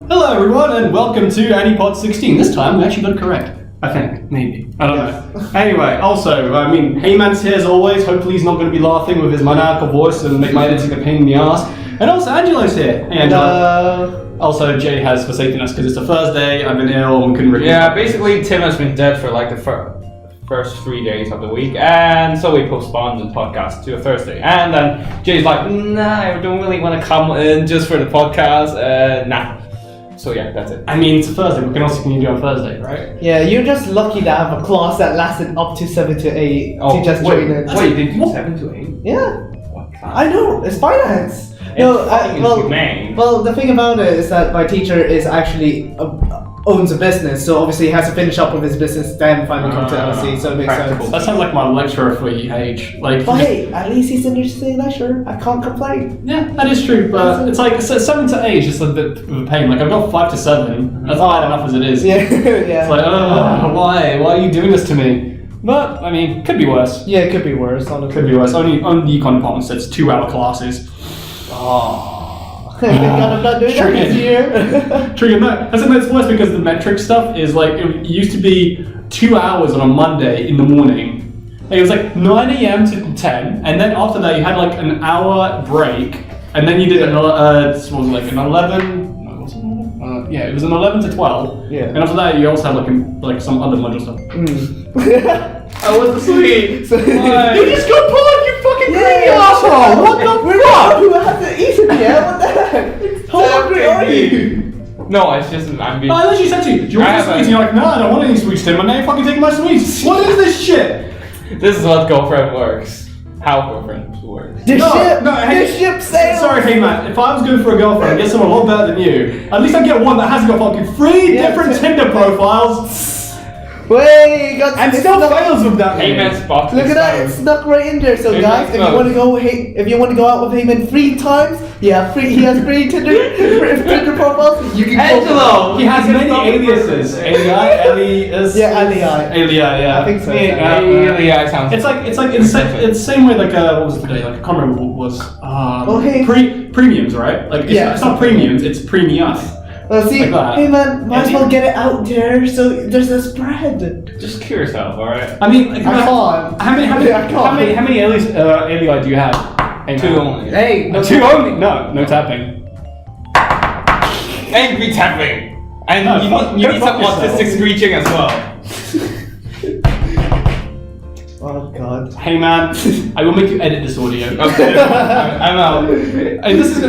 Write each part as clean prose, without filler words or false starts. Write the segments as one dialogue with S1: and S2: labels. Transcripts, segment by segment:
S1: Hello everyone and welcome to AniPod 16. This time we actually got it correct. I think, maybe. I don't know. Anyway, also, Heyman's here as always. Hopefully he's not going to be laughing with his maniacal voice and make my editing a pain in the ass. And also Angelo's here. Hey, Angelo. Also, Jay has forsaken us because it's a Thursday. I've been ill and couldn't really...
S2: Yeah, basically Tim has been dead for like the first 3 days of the week, and so we postponed the podcast to a Thursday. And then Jay's like, nah, I don't really want to come in just for the podcast. Nah. So yeah, that's it.
S1: I mean, it's a Thursday. What else can you do on Thursday, right?
S3: Yeah, you're just lucky to have a class that lasted up to 7 to 8 to just join in.
S2: Wait, did you 7 to 8?
S3: Yeah.
S2: What class?
S3: I know, it's finance.
S2: Humane.
S3: Well, the thing about it is that my teacher is actually owns a business, so obviously he has to finish up with his business, then finally come to LSE, so it makes sense.
S1: That sounds like my lecturer for EH. But
S3: hey, at least he's an interesting lecturer. I can't complain.
S1: Yeah, that is true, but it's like 7 to 8 is just a bit of a pain. Like I've got 5 to 7. That's bad enough as it is.
S3: Yeah, yeah.
S1: It's like, why? Why are you doing this to me? But I mean, could be worse.
S3: Yeah, it could be worse. Honestly.
S1: Could be worse. Only on the econ department says 2-hour classes.
S3: Thank God I'm not doing that this year.
S1: Trigger, no. I think that's worse because the metric stuff is like, it used to be 2 hours on a Monday in the morning. It was like 9 a.m. to 10, and then after that you had like an hour break, and then you did an 11. No, what's it? Yeah, it was an 11 to 12.
S3: Yeah.
S1: And after that you also had like some other module stuff.
S2: I was asleep.
S1: Why?
S3: You just got bored, you fucking greedy asshole! What the fuck? You haven't eaten yet? What the heck? How hungry are you?
S2: No, it's just I'm being...
S1: I literally said to you, do you want sweets? And you're like, no, I don't want any sweets, Tim. And now you're fucking taking my sweets. What is this shit?
S2: This is what girlfriend works. How girlfriend works.
S3: This ship sails!
S1: Sorry, hey man, if I was going for a girlfriend, I'd get someone a lot better than you. At least I'd get one that hasn't got fucking 3 different Tinder profiles.
S3: Wait, got
S1: and still fails with that.
S2: Heyman's box.
S3: Look at that, it's snuck right in there. So guys, if you want to go out with Heyman 3 times, he has 3 Tinder profiles. You can
S2: Angelo!
S1: He has many aliases. Ali, Elias.
S3: Yeah, Ali.
S1: Yeah.
S3: I think so.
S2: Yeah, sounds.
S1: It's the same way like what was it today? Like I can't remember what it was. Premiums, right? Like it's not premiums, it's premium.
S3: Well, see,
S1: like
S3: hey man, might as well get it out there so there's a spread.
S2: Just kill yourself, alright?
S1: I mean, like,
S3: I can't.
S1: How many alii do you have? Hey,
S2: 2 only.
S3: Hey, no
S1: 2 only? No tapping.
S2: Angry tapping. And you need some autistic screeching as well.
S3: Oh god.
S1: Hey man, I will make you edit this audio.
S2: Okay, I'm out.
S1: Here's the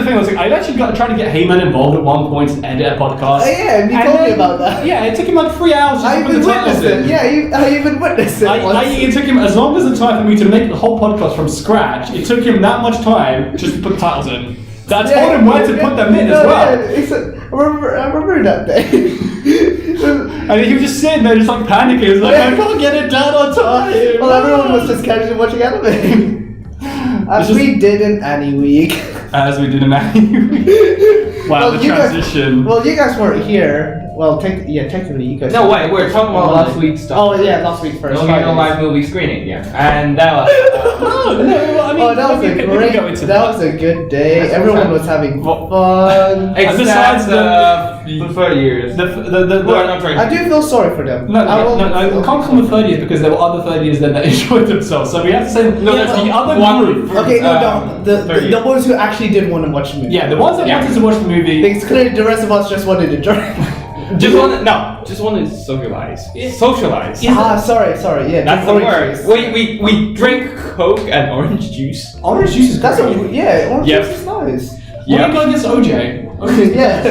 S1: thing. I actually tried to get Heyman involved at one point to edit a podcast.
S3: Yeah, you told me about that.
S1: Yeah, it took him like 3 hours just to put the titles in.
S3: Yeah, I even witnessed it.
S1: It took him as long as the time for me to make the whole podcast from scratch. It took him that much time just to put the titles in. I told him where to put them in as well.
S3: I remember that day.
S1: And he was just sitting there, just like panicking. He was like, I can't get it done on time.
S3: Well, everyone was just casually watching anime. As we did in AniWeek.
S1: As we did in AniWeek. Wow, the transition.
S3: You guys weren't here. Well, technically you guys.
S2: No, wait, we're talking about last week's stuff.
S3: Oh yeah, last week first.
S2: NGNL live movie screening, yeah. And that was...
S3: that was a good day. Everyone was having fun.
S2: Besides the third years.
S3: I do feel sorry for them.
S1: No, we can't call them third years because there were other third years that enjoyed themselves. So we have to say there's the other group.
S3: Okay, the ones who actually did want to watch the movie.
S1: Yeah, the ones that wanted to watch the movie.
S3: Because clearly the rest of us just wanted to drink.
S2: Just want to socialize. Socialize.
S3: Sorry. Yeah,
S2: that's the word. We drink Coke and orange juice.
S1: Orange juice is
S3: orange juice is nice.
S1: Yeah. What do you got against OJ?
S3: Okay, yeah.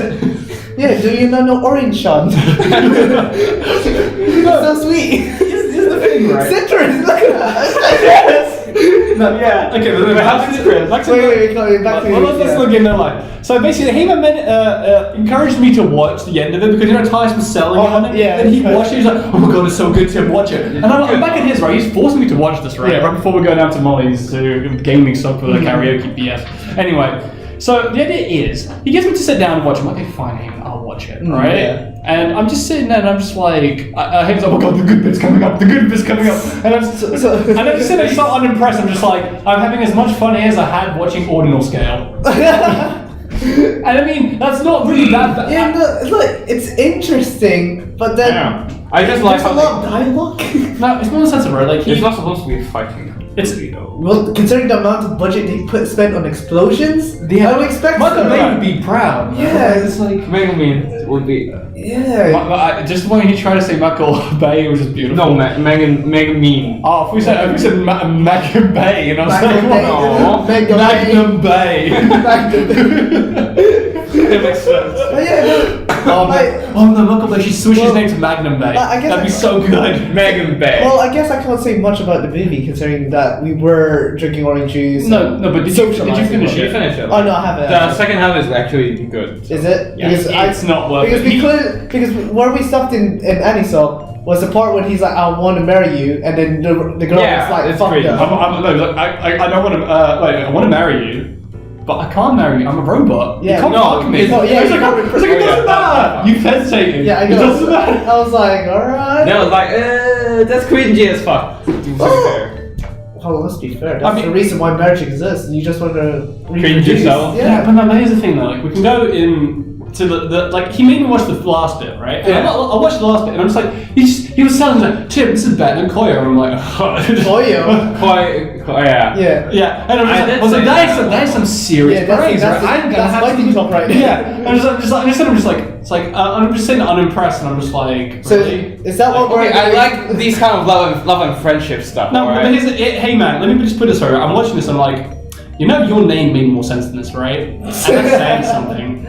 S3: Yeah, do you not know orange, Sean? So sweet.
S1: Here's the thing, right?
S3: Citrus, look at that. Yes.
S1: No, yeah. Okay, but how did it?
S3: Wait, back to you.
S1: Let's look in their life. So basically, Heyman encouraged me to watch the end of it because Tyson was selling it on it. Yeah. And he watched it. He's like, "Oh my god, it's so good, Tim, watch it." And I'm back at his right. He's forcing me to watch this right before we go down to Molly's to gaming stuff for the karaoke BS. Anyway. So the idea is, he gets me to sit down and watch. I'm like, okay, fine, Heyman, I'll watch it, right? Yeah. And I'm just sitting there and I'm just like, Heyman's like, oh my god, the good bit's coming up, and I'm just and I'm just sitting there so unimpressed. I'm just like, I'm having as much fun here as I had watching Ordinal Scale. And I mean, that's not really that bad.
S3: Yeah, no, look, it's interesting, but then
S2: I just like
S3: there's a lot of dialogue.
S1: No, it's more in the sense of right, like
S2: It's not supposed to be fighting.
S1: It's
S3: Well, considering the amount of budget they spent on explosions, I would expect
S1: Michael
S3: so.
S1: Bay would be proud.
S3: Yeah,
S1: it's like
S2: Megan would be.
S3: Yeah.
S1: just when you try to say Michael Bay, which is beautiful.
S2: No, Megan Mean.
S1: Oh, if we said Magnum Bay, and I was
S3: Magnum
S1: like,
S3: Bay.
S1: oh,
S3: Magnum
S1: Magnum Bay.
S2: It makes sense.
S3: But yeah,
S1: no, Michael Bay. She switched his name to Magnum Bay.
S3: I guess
S1: That'd be so good.
S2: Megan Bay.
S3: well, I guess I can't say much about the movie considering that we were drinking orange juice.
S1: No, but did you finish
S2: Did you
S1: it?
S2: finish it?
S3: Oh no, I haven't.
S2: The second half is actually good.
S3: Is it?
S2: Yeah.
S3: Because
S1: It's not worth
S3: because
S1: it.
S3: because where we stopped in AniSoc was the part when he's like, "I want to marry you," and then the girl
S2: Yeah,
S3: was like,
S2: it's
S3: "Fuck
S2: great.
S3: them."
S1: I don't want to. I want to marry you, but I can't marry you. I'm a robot.
S3: Yeah.
S1: You can't
S2: No,
S1: fuck me.
S2: it's-
S3: yeah,
S1: It's
S3: you
S1: like,
S3: can't
S1: it's like, it doesn't matter. You've hesitated.
S3: Yeah, I
S1: It
S3: know.
S1: doesn't matter.
S3: I was like, "Alright."
S2: Then I was like, that's cringy as fuck. To be fair.
S3: Well, let's be fair. That's
S1: I mean-
S3: the reason why marriage exists. You just want to
S2: Cringe yourself.
S1: Yeah, but no, here's the thing though. Like, we can go in to the like. He made me watch the last bit, right? And
S2: Yeah.
S1: I watched the last bit, and I'm just like, he was telling me like, Tim, this is better than Koyo, and I'm like,
S3: Koyo.
S2: Yeah.
S3: Yeah.
S1: Yeah, and
S2: I
S1: I was like, that is some serious
S3: Yeah, that's-
S1: praise,
S3: that's-
S1: right? I'm gonna
S3: that's
S1: have
S3: my
S1: to
S3: TikTok right now.
S1: Yeah, I'm just like, it's like, I'm just saying unimpressed, and I'm just like,
S3: So
S1: really?
S3: is that what
S2: Okay,
S3: we're?
S2: I like these kind of love and friendship stuff.
S1: No, but
S2: alright?
S1: here's hey man, let me just put this over. I'm watching this, I'm like, you know, your name made more sense than this, right? And that's saying something,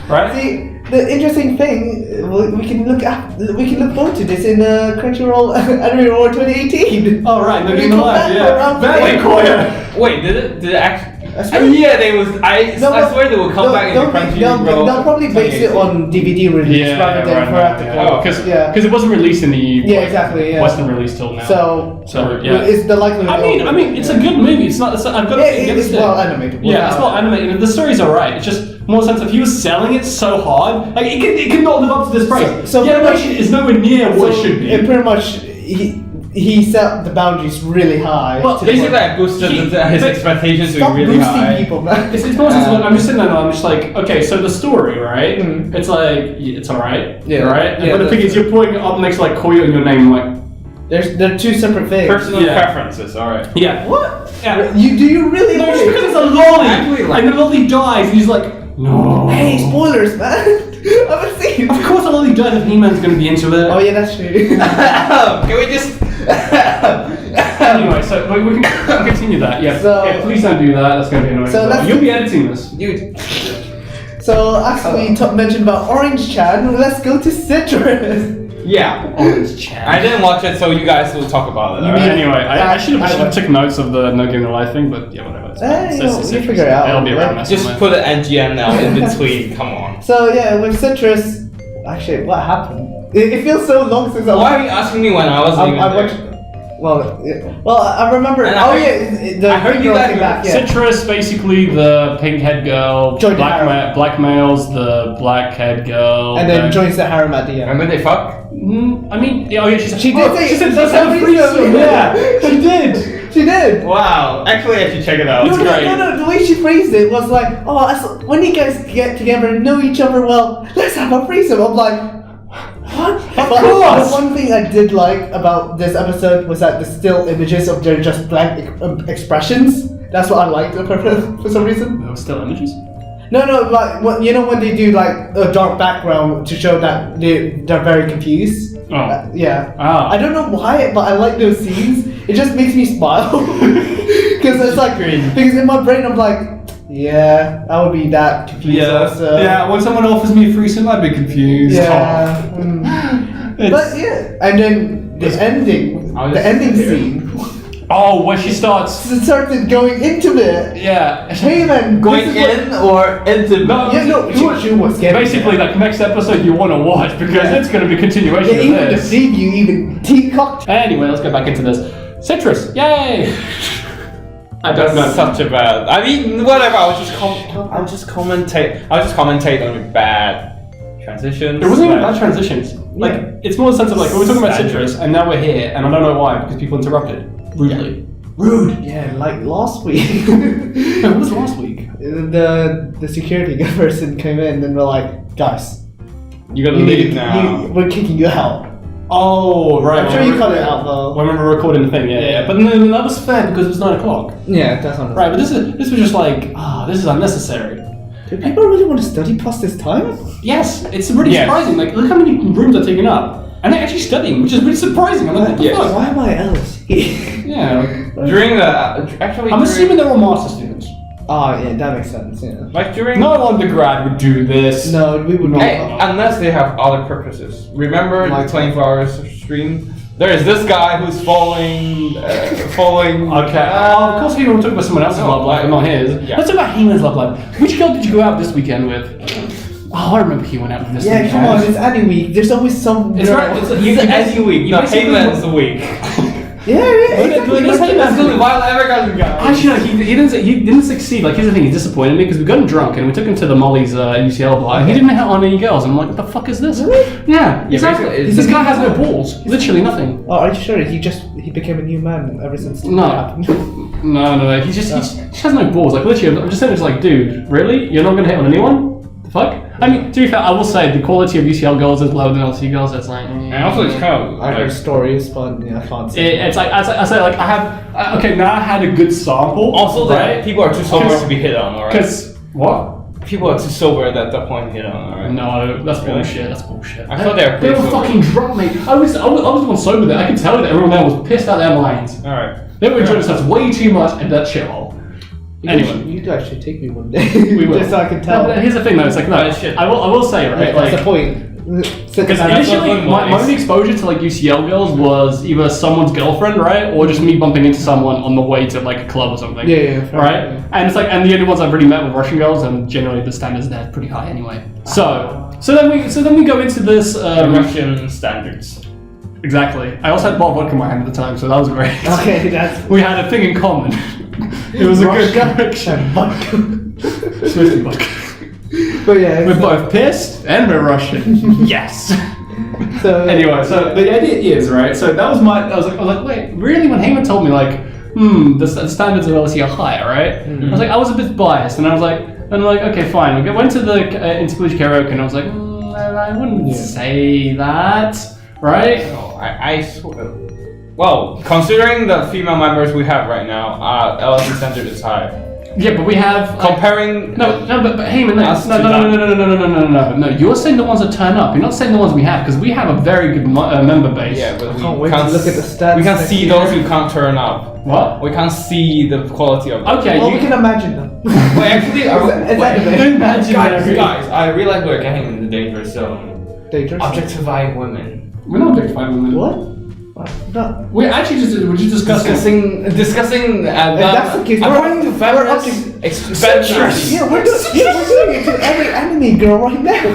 S1: right?
S3: See, the interesting thing, we can look forward to this in Crunchyroll Anime Award 2018.
S1: Oh right, they're
S3: We
S1: doing the
S3: come
S1: live,
S3: back for
S1: yeah.
S3: round
S1: Very
S3: four.
S1: Koyo.
S2: Wait, did it actually?
S3: I swear-
S2: Yeah, they was. I
S3: No,
S2: swear they will come back in the Crunchyroll.
S3: They'll probably base it on DVD release rather than theatrical.
S1: Because it wasn't released in the
S3: Yeah, exactly, yeah.
S1: Western release till now.
S3: So
S1: yeah.
S3: it's the likelihood.
S1: I mean, it's a good movie. It's not. I've got
S3: Yeah,
S1: to
S3: it's well animated.
S1: Yeah, it's well animated. The story's alright. It's just more sense of he was selling it so hard, like it can not live up to this price.
S3: So
S1: the animation is nowhere near what it
S3: So
S1: should be.
S3: it pretty much he set the boundaries really high.
S1: Well,
S3: to the
S2: Basically,
S3: point-
S2: I boosted his
S1: but
S2: expectations to
S3: Stop
S2: be really
S3: boosting
S2: high.
S3: people, man.
S1: It's more sense. I'm just sitting there and I'm just like, okay, so the story, right?
S3: Mm.
S1: It's like it's alright,
S3: Yeah.
S1: right.
S3: Yeah,
S1: but the thing is, you're putting it up next to like Koyo in your name, like
S3: They're two separate things.
S2: Personal
S1: Yeah.
S2: preferences, alright.
S1: yeah.
S3: What?
S1: Yeah.
S3: Do you really?
S1: No, just because it's a lolly,
S2: Actually, like-
S1: and the lolly dies, and he's like, no.
S3: Hey, spoilers, man. I haven't seen.
S1: Of course, a lolly dies if He-Man's gonna be into it.
S3: Oh yeah, that's true.
S2: Can we just?
S1: Anyway, so we can continue that. Yeah.
S3: So-
S1: Yeah. Please don't do that. That's gonna be annoying.
S3: So let's-
S1: You'll be editing this.
S2: Dude.
S3: So actually, mentioned about Orange Chan. Let's go to Citrus.
S2: Yeah.
S1: Orange Chan.
S2: I didn't watch it, so you guys will talk about it.
S1: You
S2: alright?
S1: mean, anyway, I should
S3: I
S1: have took notes of the No Game No Life thing, but yeah, whatever. It's fine.
S3: Hey,
S1: It's
S3: you
S1: interesting.
S3: figure it out,
S1: It'll be around
S3: right?
S1: messing
S2: Just
S1: with.
S2: put an NGNL in between. Come on.
S3: So yeah, with Citrus, actually, what happened? It feels so long since I
S2: Why are you asking me when I wasn't even
S3: I
S2: there?
S3: watched. Well, I remember.
S2: And I heard-
S3: The
S2: I heard
S3: pink
S2: you
S3: girl
S2: guys
S3: came
S2: were-
S3: back. Yeah.
S1: Citrus, basically the pink head girl,
S3: Joined the harem.
S1: blackmails the black head girl,
S3: And then joins the harem at the end.
S2: And then they fuck?
S1: I mean, oh yeah, she said.
S3: She did say-
S1: She said
S3: she
S1: let's
S3: said
S1: have a
S3: threesome,
S1: threesome.
S3: yeah.
S1: Yeah, she did.
S3: She did.
S2: Wow. Actually, I should check it out.
S3: No,
S2: It's
S3: no,
S2: great.
S3: no, the way she phrased it was like, when you guys get together and know each other well, let's have a threesome. I'm like, what?
S1: Of
S3: But
S1: course.
S3: the one thing I did like about this episode was that the still images of their just blank expressions. That's what I liked for some reason.
S1: There were still images.
S3: No, like when they do like a dark background to show that they're very confused.
S1: Oh.
S3: Yeah.
S1: Ah.
S3: I don't know why, but I like those scenes. It just makes me smile because it's like because in my brain I'm like, yeah, I would be that confused also.
S1: Yeah. When someone offers me a threesome, I'd be confused.
S3: Yeah.
S1: It's-
S3: But yeah, and then the ending,
S2: I'll
S3: the
S2: just
S3: ending
S2: sit here.
S3: scene
S1: Oh, where she starts.
S3: started going intimate.
S1: Yeah.
S3: Hey man,
S2: Going
S3: this is what-
S2: in or into?
S1: No,
S3: Yeah, no, she was getting
S1: Basically,
S3: there.
S1: like next episode you want to watch because
S3: Yeah.
S1: it's going to be a continuation
S3: Yeah,
S1: of
S3: even the
S1: this.
S3: preview, even teacocked.
S1: Anyway, let's get back into this. Citrus, yay! I don't know.
S2: Such a bad. I mean, whatever. I'll just commentate on the bad transitions.
S1: It wasn't even bad transitions. Like
S3: Yeah.
S1: it's more the sense of like we were talking about
S2: Standard.
S1: Citrus, and now we're here, and I don't know why because people interrupted rudely. Rude.
S3: Yeah, like last week.
S1: What was last week?
S3: the the security person came in and we're like, guys,
S2: You gotta leave now.
S3: we're kicking you out.
S1: Oh, right.
S3: I'm sure you cut it out though.
S1: When we were recording the thing, yeah. But no, that was fair because it was 9 o'clock.
S3: Yeah, that's not
S1: Right, but this was just like, this is unnecessary.
S3: Do people really want to study past this time?
S1: Yes, it's really surprising. Like, look how many rooms are taken up. And they're actually studying, which is really surprising. I'm like, what the fuck?
S3: Why am I LSE?
S1: Yeah.
S2: During the
S1: I'm assuming they're all master students.
S3: Oh, yeah, that makes sense, yeah.
S2: like during
S1: No undergrad would do this.
S3: No, we would not.
S2: unless they have other purposes. Remember
S3: Like-
S2: the 24 hours stream? There is this guy who's following.
S1: Okay. Of course, we were talking about someone else's love life, but not his.
S2: Yeah.
S1: Let's talk about Heyman's love life. Which girl did you go out this weekend with? Oh, I remember he went out with this
S3: Yeah,
S1: weekend.
S3: come on, it's AniWeek. There's always some.
S1: It's
S3: girl-
S1: right. It's
S2: AniWeek. No,
S1: basically-
S2: Heyman's the week.
S3: Yeah, exactly.
S1: Let's take that.
S2: Let's do the Violet Evergarden guy.
S1: Actually, no, he didn't succeed. Like, here's the thing, he disappointed me because we got him drunk and we took him to the Molly's UCL bar. He didn't hit on any girls. I'm like, what the fuck is this? Yeah, exactly.
S2: basically,
S1: This guy has no balls. Literally nothing.
S3: Oh, are you sure? He became a new man ever since that
S1: No.
S3: happened.
S1: No. He just has no balls. Like, literally, I'm just saying, it's like, dude, really? You're not gonna hit on anyone? The fuck? I mean, to be fair, I will say the quality of UCL girls is lower than LC girls. It's like,
S2: And also, it's kind of
S3: I heard stories, but yeah, I can't say.
S1: it's like I say, like I have. Okay, now I had a good sample.
S2: Also,
S1: right?
S2: people are too sober to be hit on, alright?
S1: Because what?
S2: People are too sober at that point to hit on, alright?
S1: No, that's
S2: Really?
S1: bullshit. That's bullshit.
S2: I thought they were
S1: They
S2: pretty
S1: were
S2: sober.
S1: fucking drunk, mate. I was the one sober there. I could tell that everyone there was pissed out their minds.
S2: Alright.
S1: They were enjoying themselves way too much in that shithole. Anyway.
S3: You guys should take me one day.
S1: We will.
S3: Just so I can
S1: No,
S3: tell.
S1: but here's the thing though, it's like, no,
S2: shit.
S1: I will say, right,
S3: That's
S1: like,
S3: the point.
S1: because
S2: that's
S1: initially,
S2: not
S1: my only exposure to like UCL girls was either someone's girlfriend, right, or just me bumping into someone on the way to like a club or something.
S3: Yeah, fair,
S1: right.
S3: yeah.
S1: And it's like, and the only ones I've really met were Russian girls, and generally the standards there are pretty high anyway. So then we go into this
S2: Russian standards.
S1: Exactly. I also had bottled vodka in my hand at the time, so that was great.
S3: Okay, that's.
S1: We had a thing in common. It was a good connection. Swiftly vodka.
S3: But yeah,
S1: We're both pissed and we're Russian. Yes.
S3: so
S1: Anyway, so the idea is, right, so that was I was like, wait, really? When Heyman told me, like, the standards of LSE are higher, right? I was like, I was a bit biased, and I was like, okay, fine. We went to the intercollegiate karaoke, and I was like, I wouldn't say that, right?
S2: No, I swear. Well, considering the female members we have right now, LSE standard is high.
S1: Yeah, but we have
S2: Comparing.
S1: but Heyman,
S2: Us to
S1: no. You're saying the ones that turn up. You're not saying the ones we have because we have a very good member base.
S2: Yeah, but we
S3: can't wait
S2: can't
S3: to look at the stats
S2: We can't
S3: next
S2: see
S3: year.
S2: those who can't turn up.
S1: What?
S2: We can't see the quality of them.
S1: Okay,
S3: well,
S1: you
S3: we can imagine them.
S2: Wait, actually,
S3: Is that the
S2: guys, I realize we're getting in the dangerous zone.
S3: Dangerous.
S2: Objectifying women.
S1: We're not objectifying women.
S3: What? No.
S1: We're actually we're just discussing.
S2: Discussing.
S3: that's the case,
S2: According to feminists, expenses.
S3: Yeah, we're doing it to every anime girl right now.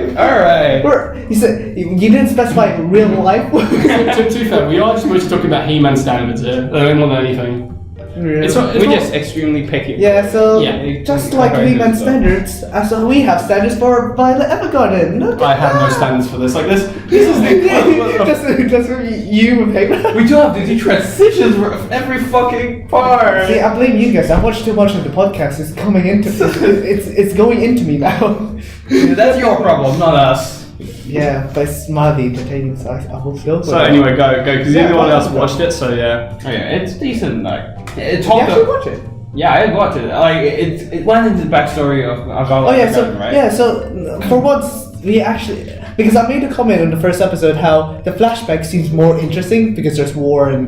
S2: Alright.
S3: You said you didn't specify real life.
S1: To be fair, we are just mostly talking about He-Man standards here. I don't want anything. It's not,
S2: We're just extremely picky.
S3: Yeah, so
S1: Yeah.
S3: just like He-Man standards, so we have standards for Violet Evergarden. Look
S1: I
S3: at
S1: have no
S3: that.
S1: standards for this. Like this is the
S3: just for you, Paper.
S2: We do have to do transitions for every fucking part.
S3: See, I blame you guys. I watched too much of the podcast. It's coming into it's going into me now.
S2: That's your problem, not us.
S3: Yeah, but it's mildly entertaining, so I will go.
S1: So anyway, go because
S3: Yeah,
S1: everyone else
S3: go.
S1: watched it. So yeah.
S2: Oh, yeah, it's decent. Like it
S3: You
S2: talked.
S3: actually watch it.
S2: Yeah, I watched it. Like it went into the backstory of
S3: Oh yeah, so
S2: Evergarden, right?
S3: yeah, so for once we actually because I made a comment in the first episode how the flashback seems more interesting because there's war and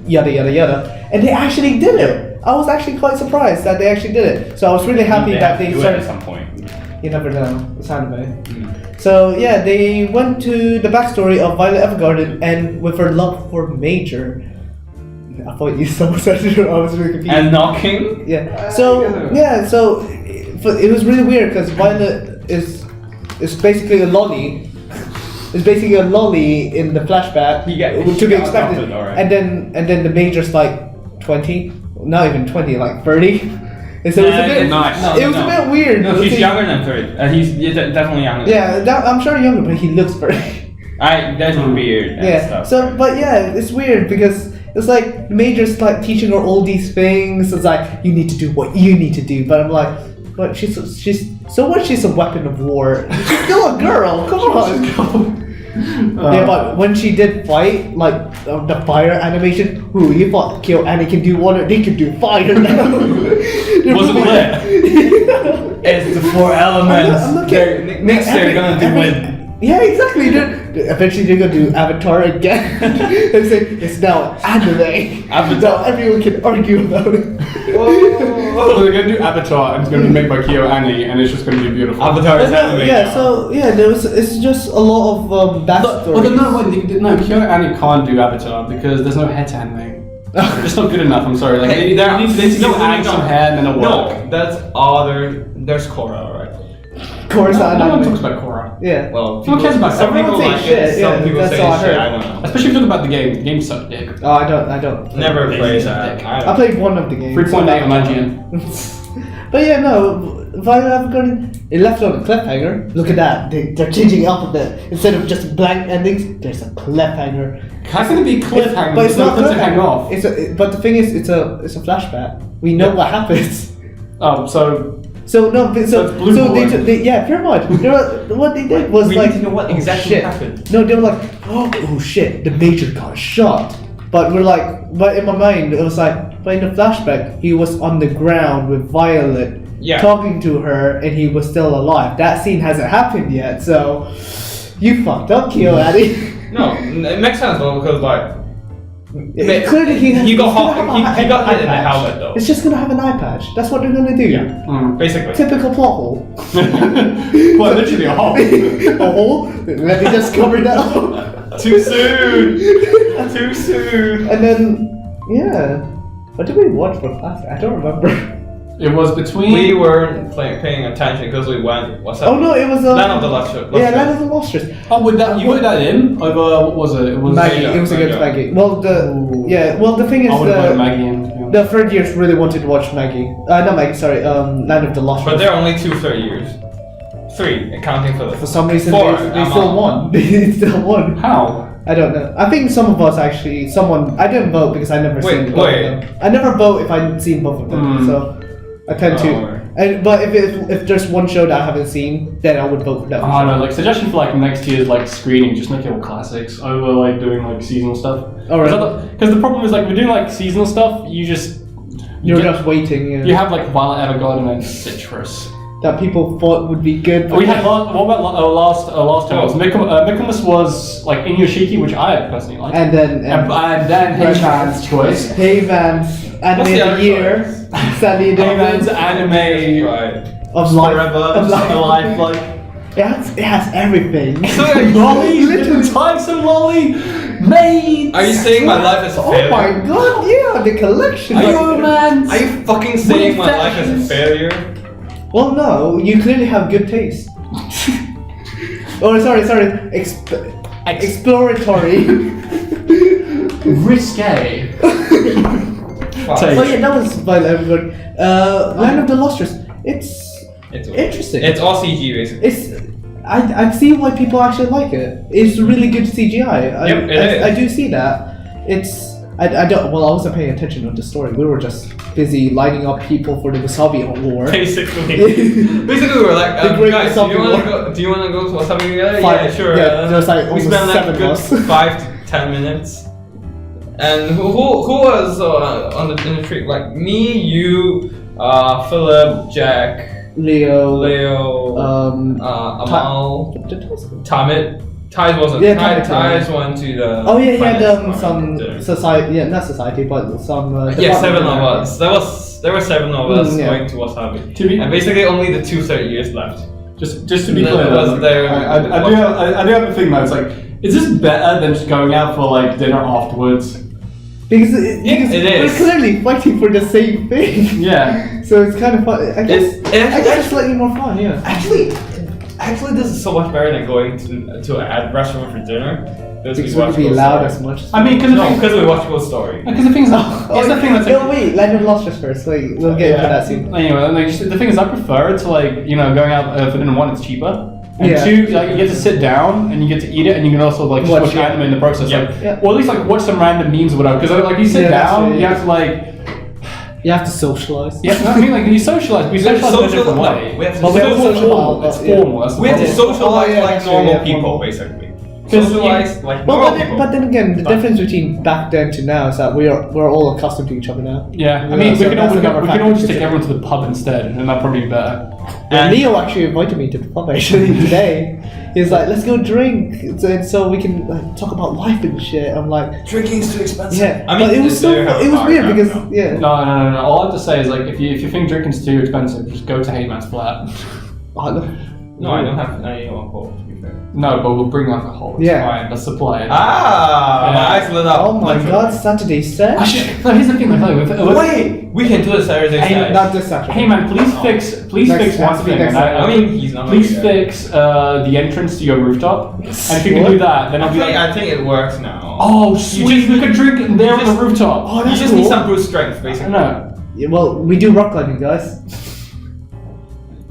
S3: yada yada yada, and they actually did it. I was actually quite surprised that they actually did it. So I was really happy that they
S2: do it
S3: started.
S2: at some point.
S3: You never know. It's anime. So yeah, they went to the backstory of Violet Evergarden and with her love for Major. I thought you so much. I was really confused.
S2: And knocking.
S3: Yeah. So yeah. So it was really weird because Violet is basically a lolly. It's basically a lolly in the flashback
S2: He got-
S3: to
S2: he
S3: be
S2: got
S3: expected.
S2: adopted, alright.
S3: And then the Major's like 20, not even 20, like 30. And so it was a bit.
S2: Nice.
S3: It was a bit weird.
S2: No, he's younger than 30. He's definitely younger.
S3: Yeah, I'm sure younger, but he looks 30.
S2: There's a beard and
S3: Yeah.
S2: stuff.
S3: So, but yeah, it's weird because it's like Major's like teaching her all these things. It's like you need to do what you need to do, but I'm like, But she's so much. She's a weapon of war. She's still a girl. Come on. Yeah, but when she did fight, like the fire animation, you thought kill Annie can do water, they can do fire now.
S1: Wasn't clear.
S2: It's the 4 elements.
S3: I'm not kidding.
S2: Next they're gonna do wind.
S3: Yeah, exactly. Eventually they're gonna do Avatar again. And say it's now anime. Now everyone can argue about it.
S1: So they're gonna do Avatar and it's gonna be made by Kyo Annie and it's just gonna be beautiful.
S2: Avatar is anime.
S3: Yeah, so it's just a lot of backstory.
S1: No, Kyo Annie can't do Avatar because there's no hair to animate. It's not good enough. I'm sorry. Like they need to add some hair and then it'll work.
S2: No, that's other. There's Korra, right?
S3: Korra's
S1: No
S3: not
S1: one
S3: anime.
S1: talks about Korra.
S3: Yeah.
S2: Well,
S1: Who cares about
S2: some people
S3: everyone
S2: like
S3: thinks
S2: it.
S3: shit,
S2: Some
S3: yeah,
S2: people
S3: that's
S2: say
S3: all I
S2: shit.
S3: heard.
S2: I don't know.
S1: Especially if you talk about the game. The game sucked dick.
S3: Oh, I don't.
S2: Never played
S1: Lazy
S2: that.
S1: dick.
S3: I played one of the games.
S1: 3.8 on IGN.
S3: But yeah, no, Violet Evergarden, it left on a cliffhanger. Look at that, they're changing up a bit. Instead of just blank endings, there's a cliffhanger.
S1: How's it gonna be cliffhanger?
S3: But it's not
S1: to hang
S3: cliffhanger.
S1: off.
S3: But the thing is, it's a flashback. We know what happens.
S1: Oh, so
S3: So no,
S1: it's blue bullet.
S3: they yeah, pretty much. What they did was
S2: We
S3: like,
S2: need to know what exactly
S3: shit.
S2: happened.
S3: No, they were like, oh shit, the major got shot. But but in my mind, it was like, but in the flashback, he was on the ground with Violet, talking to her, and he was still alive. That scene hasn't happened yet, so you fucked up, Kyo Addy.
S2: No, it makes sense though because like.
S3: Clearly,
S2: he got hit in the helmet though.
S3: It's just gonna have an eye patch. That's what they're gonna do.
S1: Yeah.
S2: Basically.
S3: Typical plot hole.
S1: Well, literally a hole.
S3: A hole? Let me just cover that up.
S2: Too soon. Too soon.
S3: And then, yeah. What did we watch for class? I don't remember.
S1: It was between.
S2: We weren't paying attention because we went. What's that?
S3: Oh no, it was
S2: Land of the Lustrous.
S3: Yeah, Land of the Lustrous.
S1: Oh, with that, you put that in over what was it? It was
S3: Maggie. It was against Maggie. Well, the thing is,
S1: I would have put Maggie in. To be honest.
S3: the third years really wanted to watch Maggie. Not Maggie. Sorry. Land of the Lustrous.
S2: But there are only 2 third years. 3, accounting for the.
S3: For some reason,
S2: 4,
S3: they still won. They still won.
S1: How?
S3: I don't know. I think some of us actually. I didn't vote because I never seen both of them. I never vote if I've seen both of them. So. I tend to, but if there's one show that I haven't seen, then I would vote for that.
S1: Oh no, like suggestion for like next year's like screening, just make it all classics over like doing like seasonal stuff.
S3: Alright.
S1: Because the problem is like we're doing like seasonal stuff, you're just
S3: waiting. Yeah.
S1: You have like Violet Evergarden and Citrus
S3: that people thought would be good.
S1: We had what about last time? Mikomus was like Inuyashiki, which I personally like.
S3: And then
S1: Heyman's choice.
S3: Heyman's anime of the year. Sadly,
S1: Heyman's anime
S3: of life.
S1: Of life, like
S3: it has everything.
S1: So lolly, little Tyson lolly, Maid.
S2: Are you saying my life is a failure?
S3: Oh my god, yeah, the collection.
S1: Are you a man?
S2: Are you fucking saying my life is a failure?
S3: Well, no, you clearly have good taste. Oh, sorry. Exploratory.
S1: Risque.
S3: Oh yeah, that was Violet Evergarden. Land of the Lustrous. It's interesting.
S2: It's all CG basically.
S3: I see why people actually like it. It's really good CGI. I do see that. I wasn't paying attention to the story. We were just busy lining up people for the Wasabi War.
S2: Basically, we were like, guys, do you want to go to Wasabi together? Yeah, sure.
S3: Yeah, there's like
S2: we spent like a good 5 to 10 minutes. And who was in the tree? Like me, you, Philip, Jack,
S3: Leo,
S2: Amal, Tamit. Ties wasn't.
S3: Yeah,
S2: Ties went to the.
S3: Oh yeah, he had some society. Yeah, not society, but some.
S2: 7 of us. There were 7 of us going to Wasabi. And basically, only the 2 third years left.
S1: Just to be clear, I do have a thing though. It's like, is this better than just going out for like dinner afterwards?
S3: Because it is. We're clearly fighting for the same thing.
S1: Yeah.
S3: So it's kind of fun. I guess it's slightly more fun. Yeah.
S2: Actually, this is so much better than going to a restaurant for dinner.
S3: Because we wouldn't be allowed as much.
S1: I mean,
S2: because we watch Ghost Story.
S1: Because the thing is,
S3: wait, Land of the Lustrous first. Wait, we'll get into that soon.
S1: Anyway, the thing is, I prefer it to like going out for dinner. 1, it's cheaper. And 2, like you get to sit down and you get to eat it, and you can also like watch anime in the process. Or at least like watch some random memes or whatever. Because like you sit down, you have to like.
S3: You have to socialize.
S1: Yeah, I mean, like, you socialize. We socialize in a different way.
S2: We have to
S3: But we have to
S1: It's formal. It's formal. That's the
S2: We have to
S1: problem.
S2: socialize
S3: yeah,
S2: like
S3: actually,
S2: normal
S3: yeah,
S2: people,
S3: formal.
S2: basically.
S1: 'Cause
S2: Socialize like
S3: Well,
S2: normal people.
S3: but then again, the difference between back then to now is that we're all accustomed to each other now.
S1: Yeah, I
S3: Yeah,
S1: mean,
S3: so
S1: we can
S3: that's
S1: all
S3: another
S1: just
S3: factor
S1: take
S3: to
S1: everyone to the pub instead, and that'd probably be better.
S3: And
S2: And-
S3: Leo actually invited me to the pub actually today. He's like, let's go drink, so we can like, talk about life and shit. I'm like,
S2: Drinking's too expensive.
S3: yeah.
S2: I mean,
S3: but it was so
S2: they have
S3: it was
S2: a
S3: weird
S2: bar
S3: because
S2: now.
S3: yeah.
S1: No. All I have to say is, like, if you think drinking's too expensive, just go to Heyman's flat.
S3: Oh, no.
S2: No, I don't have any alcohol, to be fair.
S1: No, but we'll bring alcohol. It's
S3: Yeah.
S1: fine. Let's supply it.
S2: Ah, my eyes lit up.
S3: Oh my
S2: literally.
S3: god, Saturday set.
S1: No, here's the thing. Like,
S2: Wait, we can do a Saturday
S1: Hey,
S2: set.
S3: Not this Saturday.
S1: Hey man, please fix
S3: Next
S1: one
S3: Saturday,
S1: thing.
S3: next
S1: and
S2: I mean, he's not.
S1: please
S2: gonna do that.
S1: fix the entrance to your rooftop. And if you can
S3: What?
S1: do that, then I'll be like,
S2: I think it works now.
S1: oh sweet, we could drink in there on the rooftop.
S3: Oh,
S2: You
S3: that's
S2: just
S3: cool.
S2: need some brute strength,
S1: I
S2: basically.
S1: don't know.
S3: Yeah, well, we do rock climbing, guys.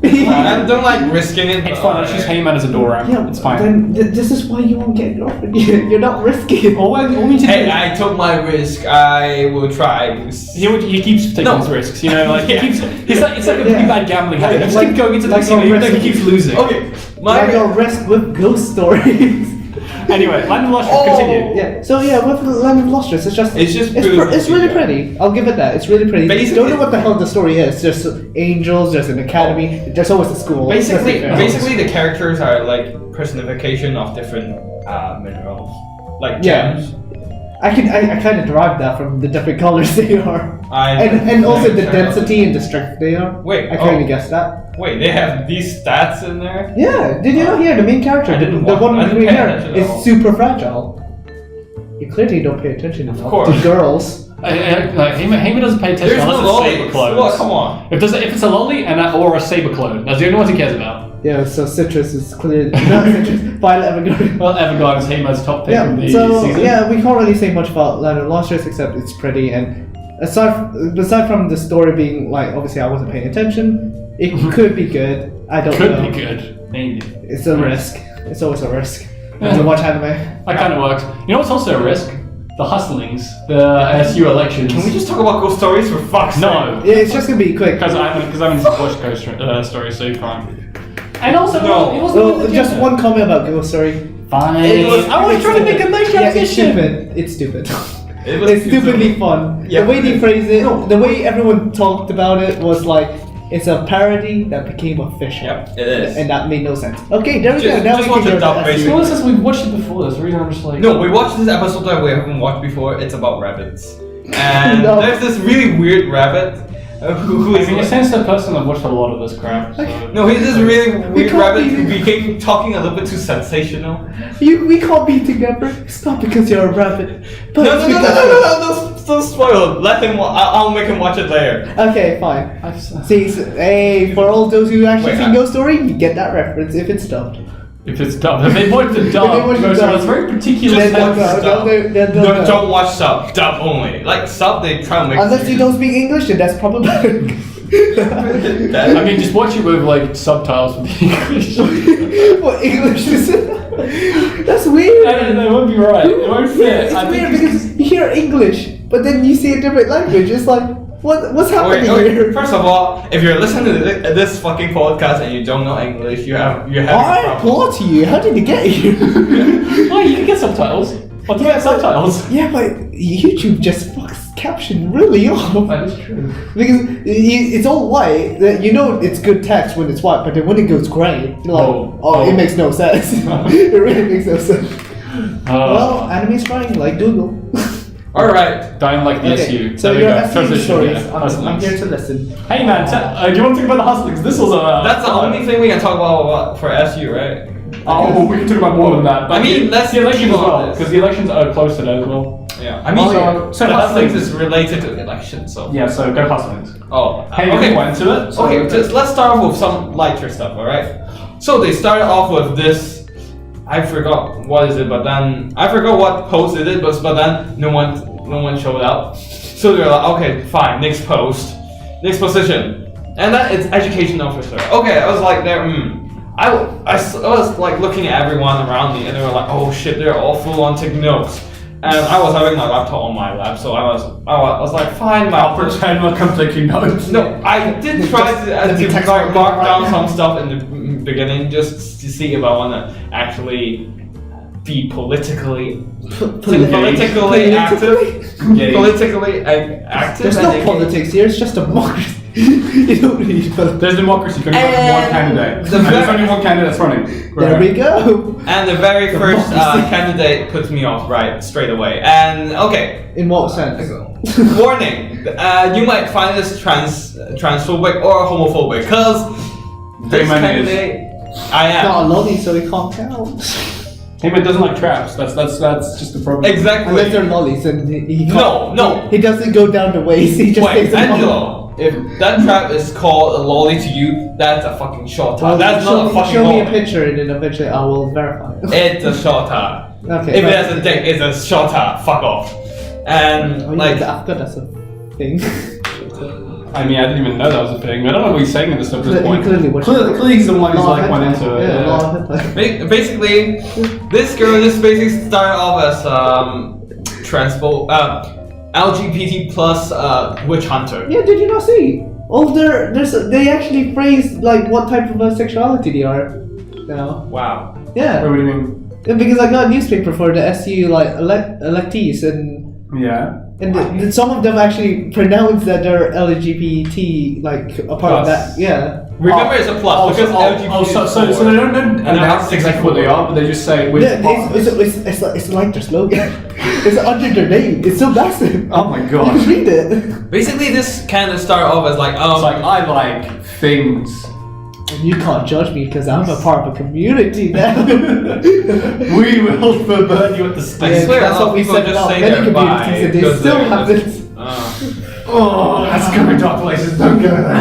S2: I don't like risking it.
S1: It's fine. Let's use Heyman as a door ramp.
S3: Yeah,
S1: It's fine.
S3: Then this is why you won't get a girlfriend. You're not risking.
S1: All we need to do.
S2: Hey, I took my risk. I will try.
S1: He keeps taking
S2: No.
S1: his risks, you know, like
S2: Yeah.
S1: he keeps. It's like a pretty
S3: Yeah.
S1: bad gambling habit. He just
S3: Like-
S1: keeps going into the
S3: like
S1: casino,
S3: a
S1: even though he
S3: wrestling-
S1: keeps losing.
S2: Okay,
S3: I got risk with ghost stories.
S1: Anyway, Land of Lustrous,
S2: Oh.
S1: continue.
S3: Yeah. So yeah, with Land of Lustrous,
S2: It's just
S3: it's
S2: beautiful,
S3: really
S2: yeah.
S3: pretty. I'll give it that. It's really pretty.
S2: Basically-
S3: Don't know what the hell the story is. There's angels. There's an academy. There's always a school.
S2: Basically,
S3: That's it.
S2: basically, the characters are like personification of different minerals, like
S3: Yeah.
S2: gems.
S3: I kind of derived that from the different colors they are, and also the density and the strength they are.
S2: Wait,
S3: I kind of
S2: oh.
S3: guessed that.
S2: Wait, they have these stats in there.
S3: Yeah. Did you not hear the main character?
S2: I didn't
S3: the
S2: watch-
S3: one
S2: I
S3: with
S2: didn't
S3: green
S2: pay
S3: hair
S2: attention at all.
S3: is super fragile. You clearly don't pay attention enough
S2: course.
S3: to girls.
S1: Heyman doesn't pay attention
S2: There's no
S1: unless it's saber
S2: lollies.
S1: clones.
S2: Well, come on.
S1: If it's a lolly or a saber clone, that's the only ones he cares about.
S3: Yeah. So Citrus is clearly not Citrus. Violet Evergarden.
S1: Well, Evergarden is Heyman's top pick of the
S3: so
S1: season.
S3: yeah, we can't really say much about Land of Lustrous except it's pretty, and aside from the story being like, obviously I wasn't paying attention, it could be good. I don't
S1: Could
S3: know.
S1: be good. Maybe.
S3: It's a risk. It's always a risk.
S1: Yeah.
S3: To watch anime.
S1: That kind of works. You know what's also a risk? The hustlings, the SU elections.
S2: Can we just talk about ghost stories for fuck's sake?
S1: No.
S3: Yeah, it's just gonna be quick.
S1: Because I'm in watch Ghost story, so you can't. And also,
S2: No.
S1: it wasn't
S3: Well,
S1: on the
S3: just
S1: agenda.
S3: one comment about Ghost Story.
S1: Fine.
S2: was-
S1: I was
S3: It's
S1: trying to make a
S3: stupid.
S1: nice
S3: Yeah, it's
S1: transition.
S3: stupid. It's stupid.
S2: It was
S3: It's stupidly fun.
S2: Yeah.
S3: The way they phrased it,
S2: No.
S3: the way everyone talked about it was like, it's a parody that became official.
S2: Yep, it is.
S3: And that made no sense. Okay, there we
S2: Just-
S3: go. Now
S2: just
S3: we
S2: watch
S3: can
S2: the
S3: go
S2: dub,
S3: to
S2: basically.
S3: SU.
S1: Well, since we've watched it before, that's the reason I'm just like.
S2: No, we watched this episode that we haven't watched before. It's about rabbits, and
S3: No.
S2: there's this really weird rabbit who
S1: I
S2: is.
S1: mean, since the person I've watched a lot of this crap. So.
S2: No, he's this really weird
S3: can't
S2: rabbit
S3: be-
S2: who became talking a little bit too sensational.
S3: We can't be together. It's not because you're a rabbit. But
S2: No,
S3: it's
S2: no, no, no,
S3: because
S2: no, no, don't spoil it. Let him. I'll make him watch it later.
S3: Okay, fine.
S1: I've,
S3: See, hey, for all those who actually
S2: Wait,
S3: seen Ghost Story, you get that reference if it's dubbed.
S1: if it's dumb, if they want to
S3: If
S1: dub,
S3: they want to
S1: Ghost
S3: dub.
S1: Story, it's very particular.
S2: Just
S3: Then
S2: watch
S3: don't-
S2: sub.
S3: don't- then
S2: No,
S3: don't-
S2: don't watch sub. Dub only. Like sub, they try to make.
S3: Unless you don't speak English, then that's problematic.
S1: I mean, just watch it with like subtitles for the English.
S3: What English is That's weird.
S1: That won't be right. It won't fit.
S3: It's
S1: I
S3: weird
S1: think
S3: because you hear English, but then you see a different language. It's like, what's happening here?
S2: First of all, if you're listening to this fucking podcast and you don't know English, you have
S3: I
S2: a problem.
S3: applaud to you. How did you get here?
S1: Oh, you can get subtitles. What do you get subtitles?
S3: Yeah, but YouTube just fucks caption really off.
S1: That is true.
S3: Because it's all white. You know it's good text when it's white, but then when it goes grey, you're like,
S1: Oh.
S3: it makes no sense. It really makes no sense. Well, anime's trying, like Google.
S2: Alright.
S1: Don't like the
S3: Okay,
S1: SU.
S3: so
S1: There we
S3: your
S1: go.
S3: SU
S1: Transition,
S3: stories.
S1: yeah.
S3: I'm
S1: Hustlings.
S3: here to listen.
S1: Hey man, do you want to talk about the hustlings? This was a.
S2: That's the only thing we can talk about for SU, right?
S1: Oh, we can talk about more than that.
S2: I mean, let's
S1: the election
S2: keep
S1: as well,
S2: on this.
S1: because the elections are close today as well.
S2: Yeah. I mean,
S1: So
S2: the
S1: hustlings
S2: hustlings is related to the election, so.
S1: Yeah, so go hustlings.
S2: Oh,
S1: Hey,
S2: okay.
S1: we went to it. So
S2: Okay, just let's start off with some lighter stuff, alright? So they started off with this. I forgot what is it, but then I forgot what post it is, but then no one showed up. So they're like, okay, fine, next post, next position, and then it's education officer. Okay, I was like there. I was like looking at everyone around me, and they were like, oh shit, they're all full on taking notes. And I was having my laptop on my lap, so I was like, fine,
S1: I'll pretend like I'm taking notes.
S2: No, I did try to like mark down some stuff in the beginning just to see if I want to actually be politically active. Politically active.
S3: There's no politics here. It's just a democracy. You don't need politics.
S1: There's democracy. You can only have one candidate. There's only one candidate that's running.
S3: There we go.
S2: And the very first candidate puts me off right straight away. And okay.
S3: In what sense?
S2: Warning. You might find this transphobic or homophobic because this candidate. I am.
S3: Not a lolly, so he can't count.
S1: Heyman doesn't like traps. That's just the problem.
S2: Exactly.
S3: Unless they're lollies, and he can't.
S2: No.
S3: He doesn't go down the waist. He just stays in
S2: Angelo. If that trap is called a lolly to you, that's a fucking short time. That's not a fucking
S3: Show me a
S2: lolly.
S3: picture, and then eventually I will verify.
S2: It's a short time.
S3: Okay.
S2: If it has a dick, it's a short time. Fuck off. And
S3: I've got that's a thing.
S1: I mean, I didn't even know that was a thing. I don't know what he's saying at this point.
S3: Clearly
S1: he's the one who's like went into it.
S2: Yeah. Basically, this girl just basically started off as LGBT plus witch hunter.
S3: Yeah, did you not see? They actually phrase like what type of sexuality they are now.
S2: Wow.
S3: Yeah.
S1: What do you mean?
S3: Because I got a newspaper for the SU like electees and some of them actually pronounce that they're LGBT like a part of that. Yeah.
S2: Remember, it's a plus because LGBT.
S1: So they don't announce exactly what they are, but they just say.
S3: It's like their slogan. It's under their name. It's so massive.
S1: Oh my god.
S3: You can read it.
S2: Basically, this kind of started off as like
S1: it's like I like things.
S3: And you can't judge me because I'm a part of a community now.
S1: We will burn you at the stake.
S2: I swear,
S3: that's what we said about many communities, and they still haven't.
S1: Oh, that's going to dark places. Don't go there.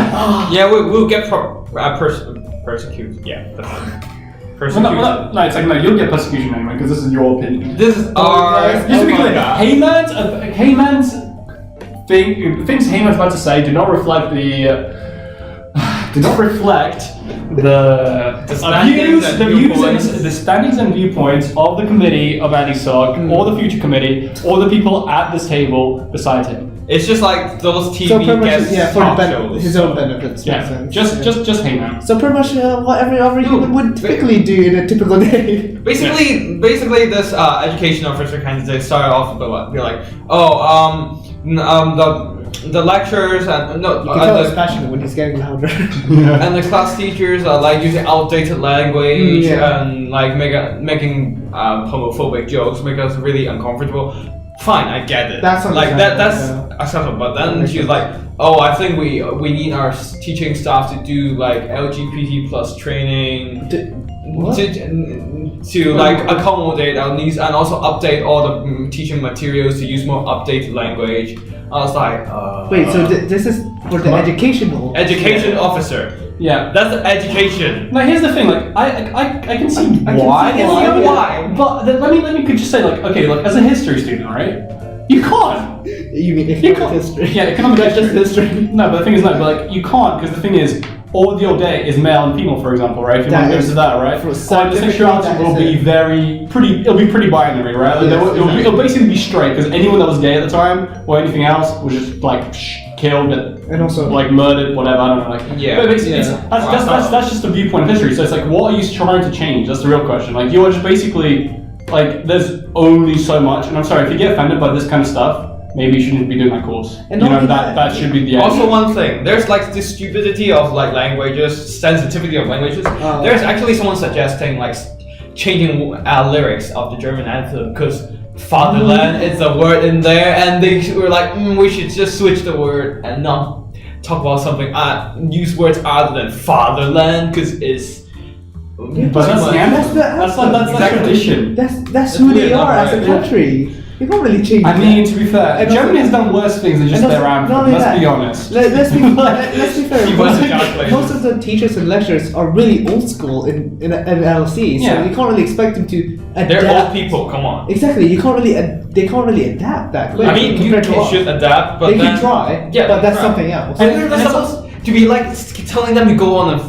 S2: Yeah, we'll get persecuted. Yeah, that's persecution.
S1: No, it's like no, you'll get persecution anyway because this is your opinion.
S2: This is our.
S1: Just to be clear, Heyman's things Heyman's about to say do not reflect the. The standings and viewpoints of the committee of AniSoc, or the future committee, or the people at this table beside him.
S2: It's just like those TV guest talk shows.
S3: His own benefits.
S1: Yeah, just Heyman.
S3: So pretty much what every human would typically do in a typical day.
S2: Basically, this education officer candidate started off with be like, the lectures and
S3: you can tell he's passionate when he's getting louder.
S2: And the class teachers are like using outdated language and like making homophobic jokes, make us really uncomfortable. Fine, I get it.
S3: That's
S2: that's acceptable. But then she's like, "Oh, I think we need our teaching staff to do like LGBT plus training to like accommodate our needs and also update all the teaching materials to use more updated language." I was like,
S3: wait, so this is for the education
S2: officer. Yeah, that's the education.
S1: Now here's the thing, like I can see why. But let me just say like, okay, like as a history student, right? You can't.
S3: You mean economic history?
S1: Yeah, economic history. No, but the thing is but like you can't because the thing is all the old day is male and female, for example, right? If you want to go to that, right? So the sexuality will be it'll be pretty binary, right? Like, it'll basically be straight because anyone that was gay at the time or anything else was just like killed and also like murdered, whatever. I don't know. Like but basically, that's just the viewpoint of history. So it's like, what are you trying to change? That's the real question. Like you are just basically like there's only so much. And I'm sorry if you get offended by this kind of stuff. Maybe you shouldn't be doing that course. And that should be the end.
S2: Also, one thing, there's like this stupidity of like languages, sensitivity of languages. There's actually someone suggesting like changing lyrics of the German anthem because fatherland is a word in there, and they were like, we should just switch the word and not talk about something. Use words other than fatherland because it's.
S1: But that's tradition.
S3: That's who they are as a country. You can't really change.
S1: I mean, to be fair, Germany has done worse things than just their anthem. Let's be honest.
S3: Let's be fair. Most of the teachers and lecturers are really old school in LC, so you can't really expect them to adapt.
S2: They're old people. Come on.
S3: Exactly. You can't really. They can't really adapt that quick.
S2: I mean, you should adapt, but
S3: they can try. Yeah, but that's something else.
S2: And they're supposed to be like telling them to go on a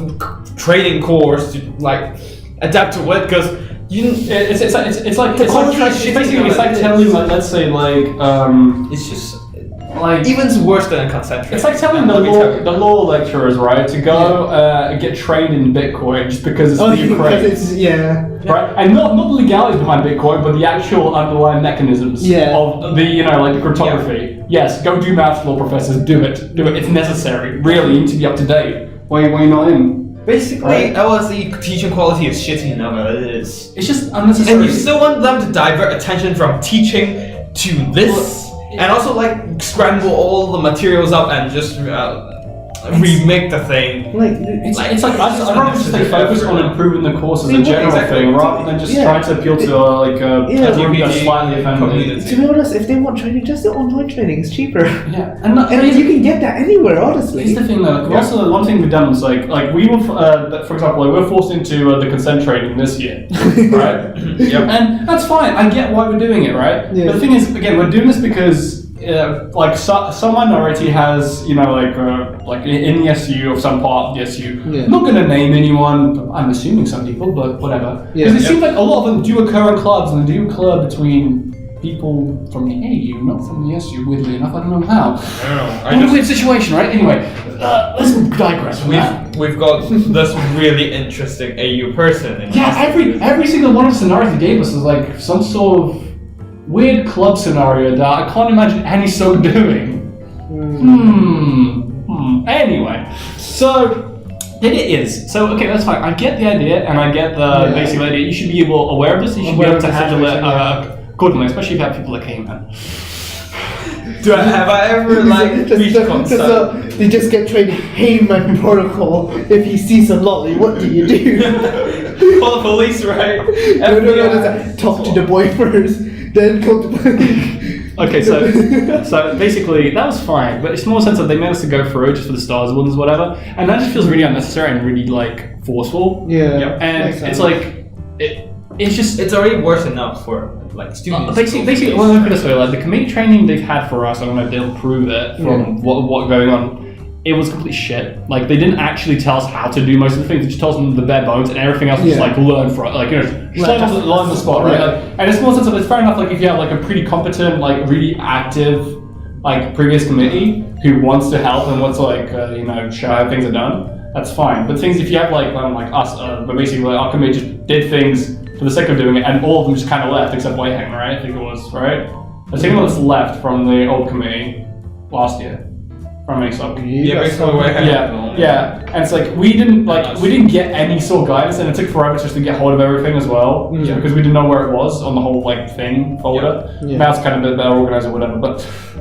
S2: training course to like adapt to it because
S1: It's like telling, like, let's say, like,
S2: it's just
S1: like
S2: even worse than a concentric.
S1: It's like telling the law lecturers, right, to go get trained in Bitcoin just because it's the Ukraine. Right, and not the legalities behind Bitcoin, but the actual underlying mechanisms of the like the cryptography. Yes, go do maths, law professors. Do it. It's necessary. Really, you need to be up to date. Why are you not in?
S2: Basically, LSE teaching quality is shitty enough as it is.
S1: It's just unnecessary.
S2: And you still want them to divert attention from teaching to this, and also like scramble all the materials up and just remake the thing.
S1: It's like I'd rather just stay focused on improving the course as a general thing, rather than just trying to appeal to a slightly offended.
S3: To be honest, if they want training, just do online training. It's cheaper.
S1: Yeah,
S3: and you can get that anywhere, honestly.
S1: Here's the thing, though. Also, one thing we've done is like we were, for example, we were forced into the consent training this year, right? And that's fine. I get why we're doing it, right? Yeah. But the thing is, again, we're doing this because. Some minority has, like in the SU of some part of the SU. I'm not going to name anyone. I'm assuming some people, but whatever. Because it seems like a lot of them do occur in clubs, and they do occur between people from the AU, not from the SU. Weirdly enough, I don't know how. I don't know. What a weird situation, right? Anyway, let's digress.
S2: We've got this really interesting AU person.
S1: Every single one of the scenarios they gave us is like some sort of weird club scenario that I can't imagine AniSoc doing. Anyway, so it is. So okay, that's fine. I get the idea, and I get the basic idea. You should be aware of this. You should be able to handle it accordingly, especially if you have people that came in.
S2: Have I ever reached consent?
S3: They just get trained Heyman protocol. If he sees a lolly, what do you do?
S2: Call the police, right?
S3: No, talk to the boy first. Then come to
S1: Okay, so basically that was fine, but it's more sense that they managed to go through just for the stars ones, whatever, and that just feels really unnecessary and really like forceful. And it's like it's already worse enough for like students. Basically, well, look at this way: like the committee training they've had for us, I don't know if they'll prove it from what going on. It was complete shit. Like they didn't actually tell us how to do most of the things. They just told us the bare bones, and everything else was just like learn from, like just learn the spot, right? And it's more sense of it's fair enough. Like if you have like a pretty competent, like really active, like previous committee who wants to help and wants to like show how things are done, that's fine. But things if you have like us, but basically like, our committee just did things for the sake of doing it, and all of them just kind of left except Whitehang, right? I think it was right. The single one that's left from the old committee last year. From AniSoc. And it's like we didn't get any sort of guidance, and it took forever just to get hold of everything as well, because we didn't know where it was on the whole like thing folder. Now it's kind of a bit better organized or whatever, but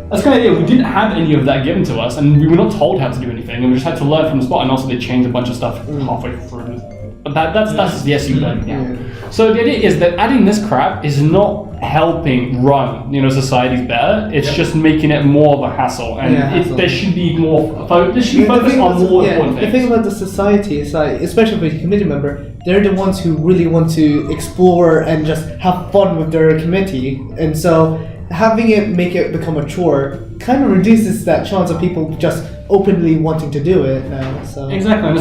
S1: that's kind of it. We didn't have any of that given to us, and we were not told how to do anything, and we just had to learn from the spot. And also they changed a bunch of stuff halfway through. But that's the SU thing. So the idea is that adding this crap is not helping run societies better. It's just making it more of a hassle, and there should be more. There should be focus on more important things.
S3: The thing about the society is like, especially for the committee member, they're the ones who really want to explore and just have fun with their committee, and so having it make it become a chore kind of reduces that chance of people just openly wanting to do it now. So
S1: exactly, and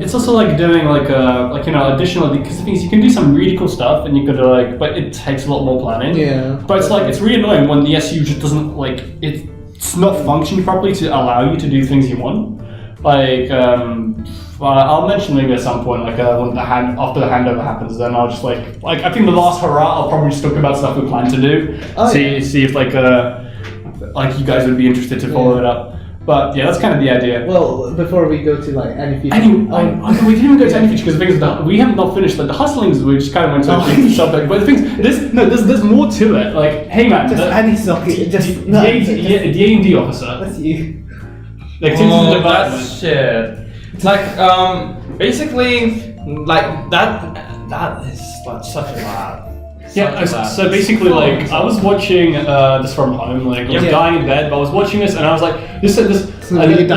S1: it's also like doing additional, because the thing is you can do some really cool stuff and you could but it takes a lot more planning. But it's really annoying when the SU just doesn't it's not functioning properly to allow you to do things you want. I'll mention maybe at some point, when after the handover happens, then I'll just I think the last hurrah, I'll probably just talk about stuff we plan to do. See if you guys would be interested to follow it up. But yeah, that's kind of the idea.
S3: Well, before we go to AniFuture,
S1: we didn't even go to AniFuture because the thing is we haven't not finished the hustlings. We just kind of went to a subject. But the thing is, there's more to it. Hey man,
S3: just AniSoc,
S1: the A&D officer.
S3: That's you.
S2: That's shit. Basically, that is such a lot.
S1: So basically, I was watching this from home. I was dying in bed, but I was watching this, and I was like, there's nothing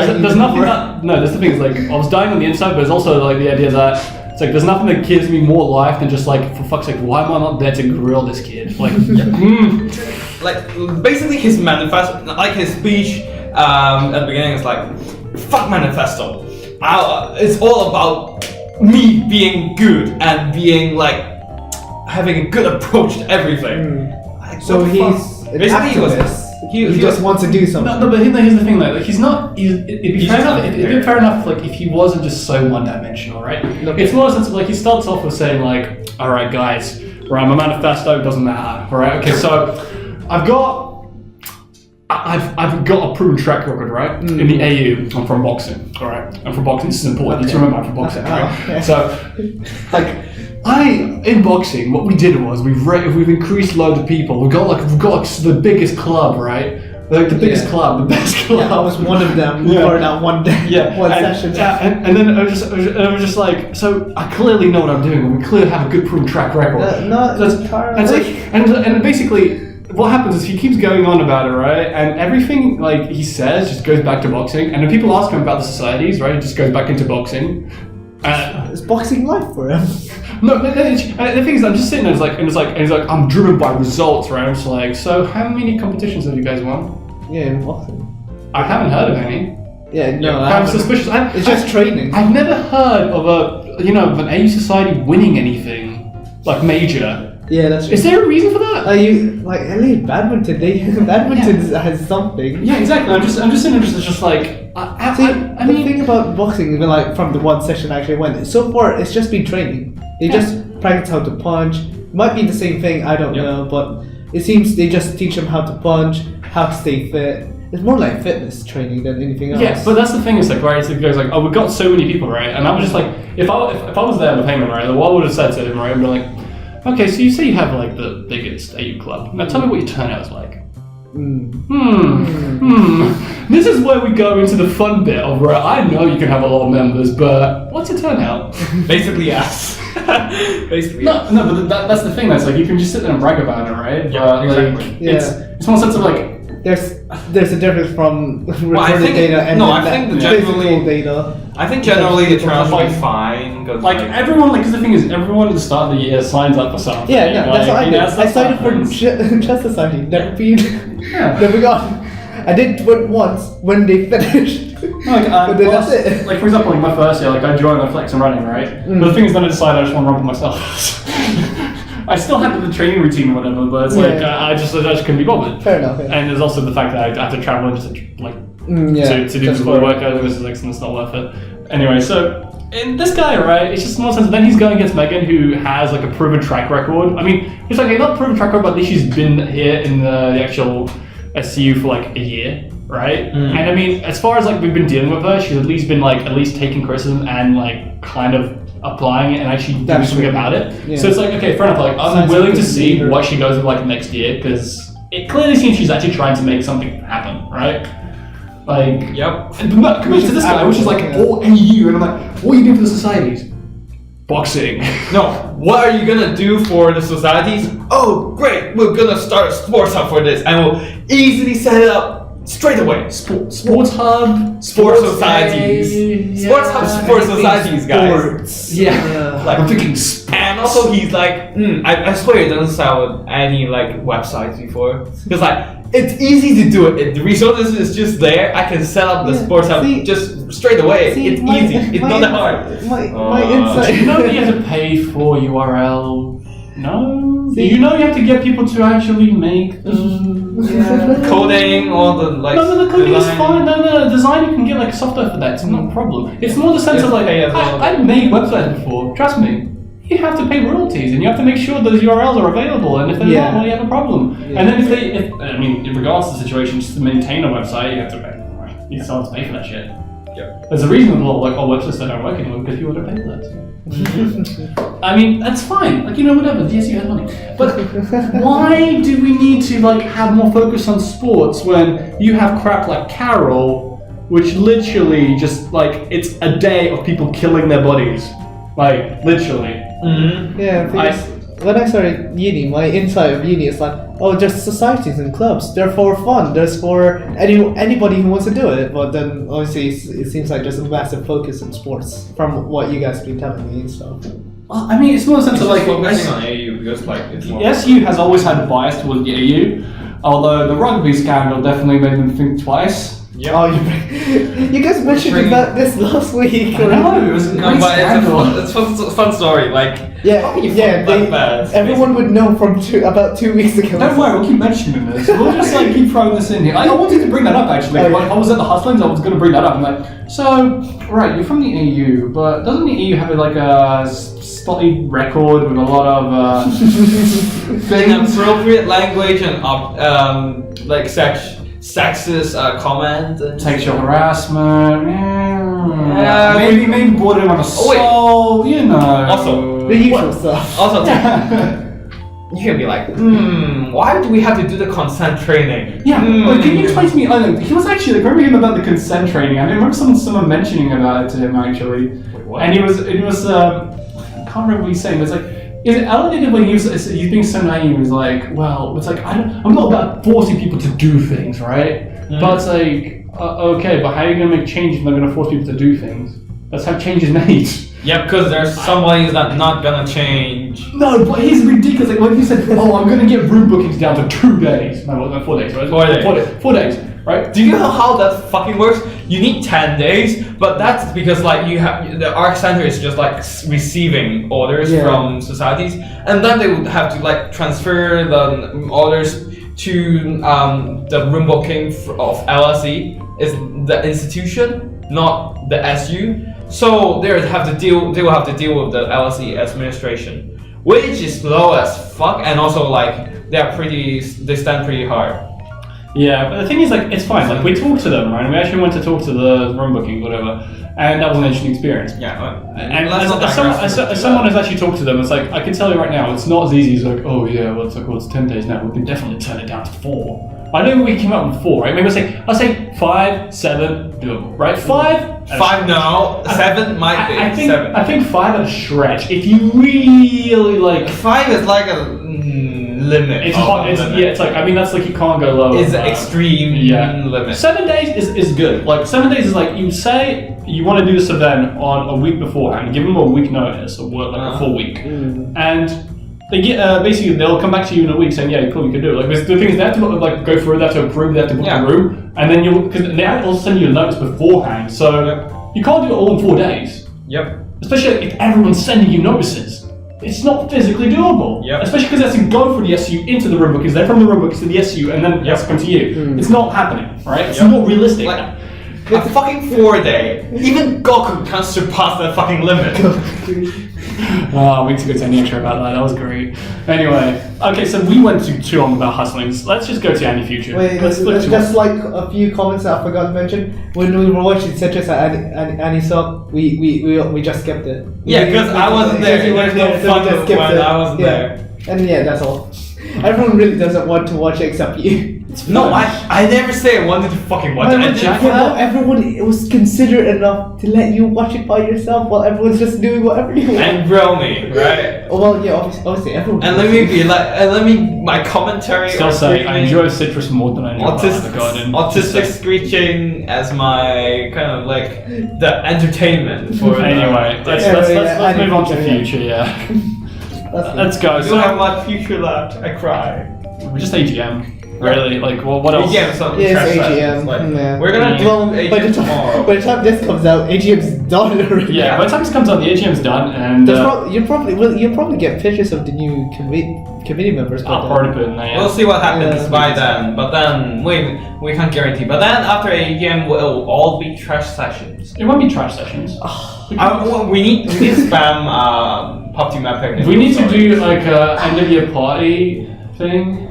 S1: that. No, that's the thing. I was dying on the inside, but there's also the idea that there's nothing that gives me more life than just for fuck's sake, why am I not there to grill this kid?
S2: Basically, his manifesto, his speech at the beginning is fuck manifesto. It's all about me being good and being having a good approach to everything. Like,
S3: So
S2: what the fuck?
S3: he's an
S2: Basically,
S3: activist. He just
S2: was-
S3: wants to do something.
S1: No, but here's the thing, though. Like, he's not. It'd be
S2: He's
S1: fair
S2: just
S1: enough.
S2: not
S1: It'd be fair enough. Like, if he wasn't just so one-dimensional, right?
S3: Okay.
S1: It's more a sense of like he starts off with saying like, "All right, guys, right, my manifesto doesn't matter, all right? Okay, so I've got a proven track record, right? In the AU, I'm from boxing, all right? I'm from boxing. This is important. You need to remember I'm from boxing,
S3: Okay.
S1: right?
S3: Oh, okay.
S1: So, like. In boxing, what we did was we've increased loads of people. We've got the biggest club, right? Like the biggest club, the best club.
S3: Yeah, I was one of them
S1: Yeah.
S3: for that one day, one session.
S1: And then I was just like, so I clearly know what I'm doing, and we clearly have a good proven track record.
S3: Not
S1: So it's-
S3: entirely.
S1: and, it's like, and basically, what happens is he keeps going on about it, right? And everything like he says just goes back to boxing. And when people ask him about the societies, right, he just goes back into boxing.
S3: It's boxing life for him.
S1: No, the thing is, I'm just sitting there, and he's like, I'm driven by results, right? I'm just like, so how many competitions have you guys won?
S3: Yeah, in boxing.
S1: I haven't heard of any.
S3: Yeah, no, I
S1: I'm
S3: haven't.
S1: suspicious.
S3: It's just training.
S1: I've never heard of of an AU society winning anything like major.
S3: Yeah, that's true.
S1: Is there a reason for that?
S3: You like at least badminton? Badminton has something.
S1: Yeah, exactly. I'm just sitting there, just like. I
S3: The
S1: mean,
S3: thing about boxing, even like from the one session I actually went, so far it's just been training. They just practice how to punch. Might be the same thing, I don't know, but it seems they just teach them how to punch, how to stay fit. It's more like fitness training than anything else.
S1: yeah, but that's the thing. It's like, right? It goes like, oh, we've got so many people, right? And I was just like, if I was there with Heyman, right, what I would have said to him, right, I'd be like, okay, so you say you have like the biggest AU club. Now tell me what your turnout is like. This is where we go into the fun bit of where I know you can have a lot of members, but what's your turnout?
S2: Basically, yes. Basically,
S1: No, but that's the thing. That's like you can just sit there and brag about it, right?
S2: Yeah,
S1: But,
S2: exactly.
S1: Like, it's more sense of like.
S3: There's a difference from recorded
S2: think-
S3: data and
S2: no, I think
S3: physical
S2: generally-
S3: data.
S2: I think generally the turnout will be fine. Cause
S1: Like everyone, like, because the thing is, everyone at the start of the year signs up for something.
S3: Yeah, no, that's what I did. I signed up for
S1: happens.
S3: Chess Society. Never been,
S1: Yeah.
S3: never got. I did it once when they finished.
S1: Like,
S3: But then that's it.
S1: Like for example, like my first year, like I joined the flex and running, right? But the thing is, then I decided I just want to run for myself. I still had the training routine or whatever, but it's like
S3: Yeah.
S1: I just couldn't be bothered.
S3: Fair enough. Yeah.
S1: And there's also the fact that I have to travel and just like
S3: Yeah,
S1: to do
S3: just
S1: the
S3: for-
S1: work. I think this is like it's not worth it. Anyway, so and this guy, right? It's just more sense. Then he's going against Megan, who has like a proven track record. I mean, it's like not proven track record, but at least she's been here in the actual SCU for like a year, right? And I mean, as far as like we've been dealing with her, she's at least been like at least taking criticism and like kind of applying it and actually doing
S3: That's
S1: something
S3: true.
S1: about it.
S3: Yeah.
S1: So it's like okay, fair enough. Like I'm
S3: Sounds
S1: willing
S3: like
S1: to
S3: a
S1: see
S3: leader.
S1: what she goes with like next year because it clearly seems she's actually trying to make something happen, right? Like
S2: Yep.
S1: and but compared to this guy, which is like all AU, and I'm like, what are you doing for the societies? Boxing.
S2: No, what are you gonna do for the societies? Oh, great, we're gonna start a sports hub for this, and we'll easily set it up straight away.
S1: Sports hub,
S2: Sports societies. Sports hub, sports societies, guys.
S3: Sports.
S1: Yeah.
S2: Like,
S1: I'm thinking
S2: and also he's like, I swear it doesn't sound with any like websites before. Because like, it's easy to do it. The resources is just there. I can set up the
S3: Yeah,
S2: sports hub
S3: see-
S2: just straight away.
S3: See,
S2: it's
S3: my-
S2: easy. It's
S3: my
S2: not that
S3: ins-
S2: hard.
S3: My
S1: Do
S3: insight.
S1: you know that you have to pay for URL? No.
S3: See-
S1: Do you know you have to get people to actually make the
S2: Coding, all the like.
S1: No, the coding is
S2: design.
S1: fine. No, design you can get like software for that. It's no problem. It's more the sense of like
S2: pay as well.
S1: I've made websites before. Trust me. You have to pay royalties, and you have to make sure those URLs are available. And if they're
S3: Yeah.
S1: not, well, you have a problem.
S3: Yeah.
S1: And then in regards to the situation, just to maintain a website, you have to pay. You still have to pay for that shit.
S2: Yeah.
S1: There's a reason a lot of like our websites that aren't working because people don't pay for that. I mean, that's fine. Like, you know, whatever. Yes, you have money. But why do we need to like have more focus on sports when you have crap like Carol, which literally just like it's a day of people killing their bodies, like literally.
S3: Yeah, because when I started uni, my insight of uni is like, oh, there's societies and clubs. They're for fun. There's for anybody who wants to do it. But then obviously it seems like there's a massive focus on sports from what you guys have been telling me and stuff.
S1: Well, I mean, it's more a sense of like
S2: focusing on AU because like it's more.
S1: SU has always had a bias towards the AU, although the rugby scandal definitely made them think twice.
S2: Yeah.
S3: Oh, you guys mentioned about this last week.
S1: I know, it was a great scandal.
S2: It's a fun story. Like,
S3: everyone would know from about 2 weeks ago.
S1: Don't worry, we'll keep mentioning this. We'll just like keep throwing this in here. I wanted to bring that up actually.
S3: Oh, yeah.
S1: When I was at the Hustlings, I was going to bring that up. I'm like, so, right, you're from the EU, but doesn't the EU have like a spotty record with a lot of
S2: inappropriate language and like sexist comment and
S1: sexual harassment? Maybe bordering on assault. You know.
S2: Also,
S3: the usual stuff.
S2: Also, you can be like, why do we have to do the consent training?
S1: Yeah, but can you explain to me? He was actually, I remember him about the consent training. I remember someone mentioning about it to him actually.
S2: Wait, what?
S1: And he was, I can't remember what he's saying, but it's like, is it elevated when he's being so naive? He's like, well, it's like, I'm not about forcing people to do things, right? But it's like, okay, but how are you going to make change if you're not going to force people to do things? That's how change is made.
S2: Yeah, because there's some ways that not gonna change.
S1: No, but he's ridiculous. Like when he said, "Oh, I'm gonna get room bookings down to 2 days." No, 4 days, right? 4 days, right?
S2: Do you know how that fucking works? You need 10 days, but that's because like you have the ARC Center is just like receiving orders from societies, and then they would have to like transfer the orders to the room booking of LSE. Is the institution, not the SU. So they will have to deal with the LSE administration, which is slow as fuck, and also like they stand pretty hard.
S1: Yeah, but the thing is, like, it's fine. Like, we talked to them, right? And we actually went to talk to the room booking, whatever, and that was an interesting experience.
S2: Yeah,
S1: and as someone has actually talked to them, it's like, I can tell you right now, it's not as easy as like, oh yeah, well, it's 10 days now. We can definitely turn it down to 4. I know we came up with 4, right? Maybe I'll say 5, 7, doable, right? 5.
S2: 5, no. 7 might be.
S1: I think 5 at a stretch. If you really like,
S2: 5 is like a limit.
S1: It's hot. It's like, I mean, that's like you can't go lower.
S2: It's an extreme limit.
S1: 7 days is good. Like 7 days is like, you say you want to do this event on a week beforehand, give them a week notice, or work like a full week, and they get basically they'll come back to you in a week saying, yeah, cool, you can do it. Like the thing is, they have to like go through, they have to approve, they have to book the room, and then because they also send you a notice beforehand, so you can't do it all in 4 days.
S2: Yep.
S1: Especially if everyone's sending you notices. It's not physically doable.
S2: Yep.
S1: Especially because it has to go from the SU into the room bookings, then from the room bookings to the SU, and then it has to come to you. It's not happening, right? It's not realistic.
S2: Like, a fucking 4 day. Even Goku can't surpass that fucking limit.
S1: Oh, we need to go to AniXtra about that. That was great. Anyway, okay, so we went too long about hustlings. Let's just go to AniFuture.
S3: Wait, just like a few comments that I forgot to mention. When we were watching Citrus at AniSoc, we just skipped it.
S2: Yeah, because I wasn't there. There's no fun when I wasn't there.
S3: And yeah, that's all. Everyone really doesn't want to watch it except you.
S2: No, I never say I wanted to fucking watch it.
S3: Everyone was considerate enough to let you watch it by yourself while everyone's just doing whatever you want.
S2: And grill me, right?
S3: Oh, well, yeah, obviously everyone.
S2: And let me my commentary.
S1: Still say I enjoy Citrus more than I enjoy Evergarden.
S2: Autistic screeching as my kind of like the entertainment for.
S1: Anyway, let's move on to Future. Yeah. Let's go.
S2: I don't have much Future left. I cry.
S1: We're just AGM. Really? Like, well, what else?
S2: AGM, so
S3: it's AGM. Like,
S2: we're gonna do AGM tomorrow.
S3: By the time this comes out, AGM's done already.
S1: Yeah, by the time this comes out, the AGM's done, and
S3: you'll probably get pictures of the new committee members.
S1: I'll probably put in there.
S2: We'll see what happens by then. But then we can't guarantee. But then after AGM, will all be trash sessions.
S1: It won't be trash sessions.
S2: We need spam Pop Team Epic.
S1: We need to do like a end of year party thing.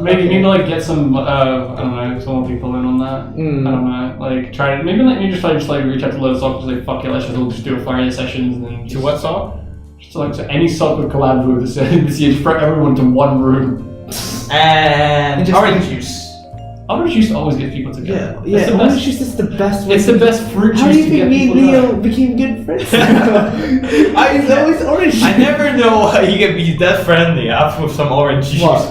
S1: Maybe like get some I don't know, some more people in on that. I don't know, like try to maybe just reach out to lowkey and say fuck it, let's just do a Friday sessions and then
S2: to what sock?
S1: Just like to AniSoc would collab with this year for everyone to one room.
S2: And orange juice.
S1: Orange juice always gets people together.
S3: Yeah, orange juice is the best way.
S1: It's the best fruit juice.
S3: How do you think me and Leo became good friends? It's always orange juice.
S2: I never know how you can be that friendly after with some orange juice.
S1: What?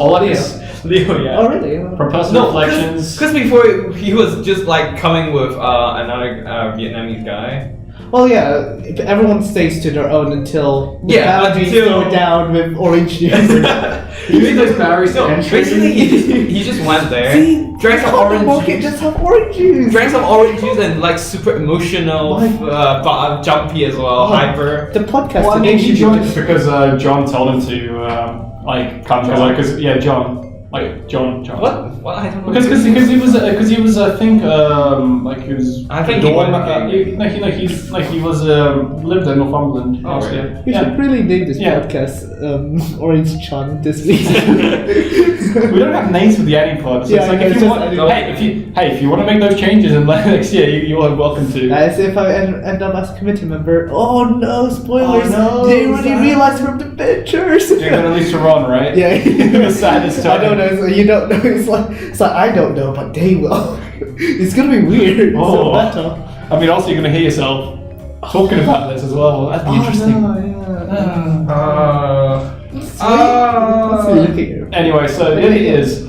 S2: Leo, yeah.
S3: Oh, really?
S1: From personal reflections.
S2: Because before he was just like coming with another Vietnamese guy.
S3: Well, yeah, if everyone stays to their own until the boundaries go down with orange juice.
S1: You need those barriers to entry.
S2: Basically, he just went there,
S3: See,
S2: drank some orange juice.
S3: Just have orange juice.
S2: Drank some orange juice and like super emotional, jumpy as well, hyper.
S3: The podcast
S1: Well, I
S3: today
S1: mean, he
S3: should
S1: joined
S3: be
S1: just because John told him to come because John. Like John.
S2: What? I don't know.
S1: Because he was I think like he was.
S2: I think
S1: he was lived in Northumberland.
S2: Oh,
S1: last
S2: really?
S1: year.
S3: We should really name this podcast Orange Chan this week.
S1: We don't have names for the AniPod, so it's like if you want to make those changes in next year, you are welcome to.
S3: As if I end up as a committee member. Oh no, spoilers!
S1: Oh, no,
S3: they already realized from the pictures.
S1: You're gonna lose to Ron, right?
S3: Yeah,
S1: the saddest time.
S3: I don't know. So you don't know. It's like I don't know, but they will. It's gonna be weird. So better.
S1: I mean, also you're gonna hear yourself talking about this as well. That'd be interesting.
S3: What's he looking at?
S1: Anyway, so it is.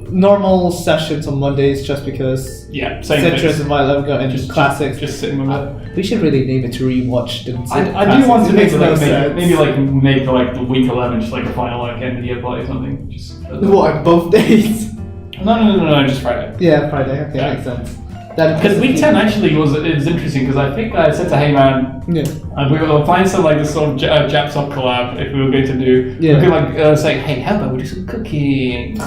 S3: Normal sessions on Mondays just because
S1: Same
S3: Citrus
S1: thing.
S3: and Violet have got into classics.
S1: Just sitting with it.
S3: We should really name it to rewatch them.
S1: I do want to make
S3: maybe
S1: like the week 11 just like a final like end of the year play or something. Just
S3: what, both days?
S1: No, just Friday.
S3: Yeah, Friday. Okay,
S1: Yeah.
S3: makes sense.
S1: Because week 10 actually was interesting because I think I said to Hey Man, we were planning some like this sort of Japsop collab if we were going to do.
S3: Yeah.
S1: We could like say, hey, how about we do some cooking?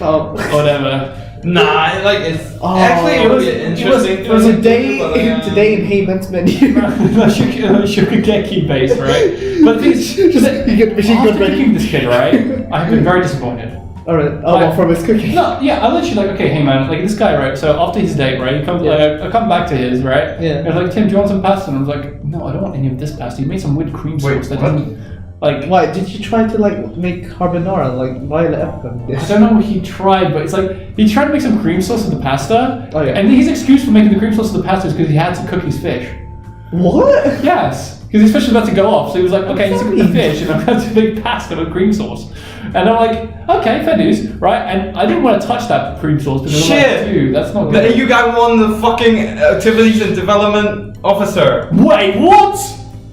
S3: Oh.
S1: Whatever.
S2: Nah, like it's actually it was interesting.
S3: It was today in Heyman's menu.
S1: Shukugeki based, right? But it's
S3: You get machine gun
S1: after
S3: ready.
S1: cooking this kid, right? I've been very disappointed.
S3: Alright. Well, from his cooking.
S1: No, yeah, I literally like, okay, hey man, like this guy, right? So after his date, right, he comes, I come back to his, right?
S3: Yeah.
S1: And I was like, Tim, do you want some pasta? And I was like, no, I don't want any of this pasta. You made some whipped cream sauce that doesn't, like.
S3: Why did you try to like make carbonara like Violet Evergarden did?
S1: I don't know what he tried, but it's like he tried to make some cream sauce of the pasta.
S3: Oh, yeah.
S1: And his excuse for making the cream sauce of the pasta is because he had to cook his fish.
S3: What?
S1: Yes, because his fish was about to go off, so he was like, okay, let's cook the fish, and I'm going to make pasta with cream sauce. And I'm like, okay, fair dues, right? And I didn't want to touch that cream sauce because I'm like, dude, that's not good.
S2: You got won the fucking activities and development officer.
S1: Wait, what?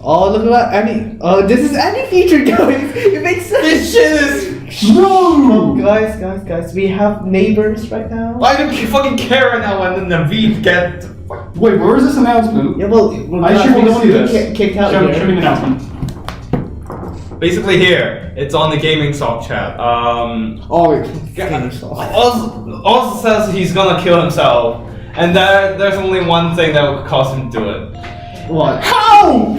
S3: Oh, look at that! This is AniFuture, guys. It makes sense.
S2: This shit is
S3: Oh, guys, we have neighbors right now.
S2: I don't fucking care right now when the Naveed get.
S1: Wait, where is this announcement?
S3: Yeah, well,
S1: I should
S3: we don't
S1: see
S3: want to
S1: this.
S3: get kicked out
S1: Show
S3: here.
S1: me the announcement.
S2: Basically here, it's on the gaming sock chat. Also says he's gonna kill himself, and there's only one thing that would cause him to do it.
S3: What?
S2: How?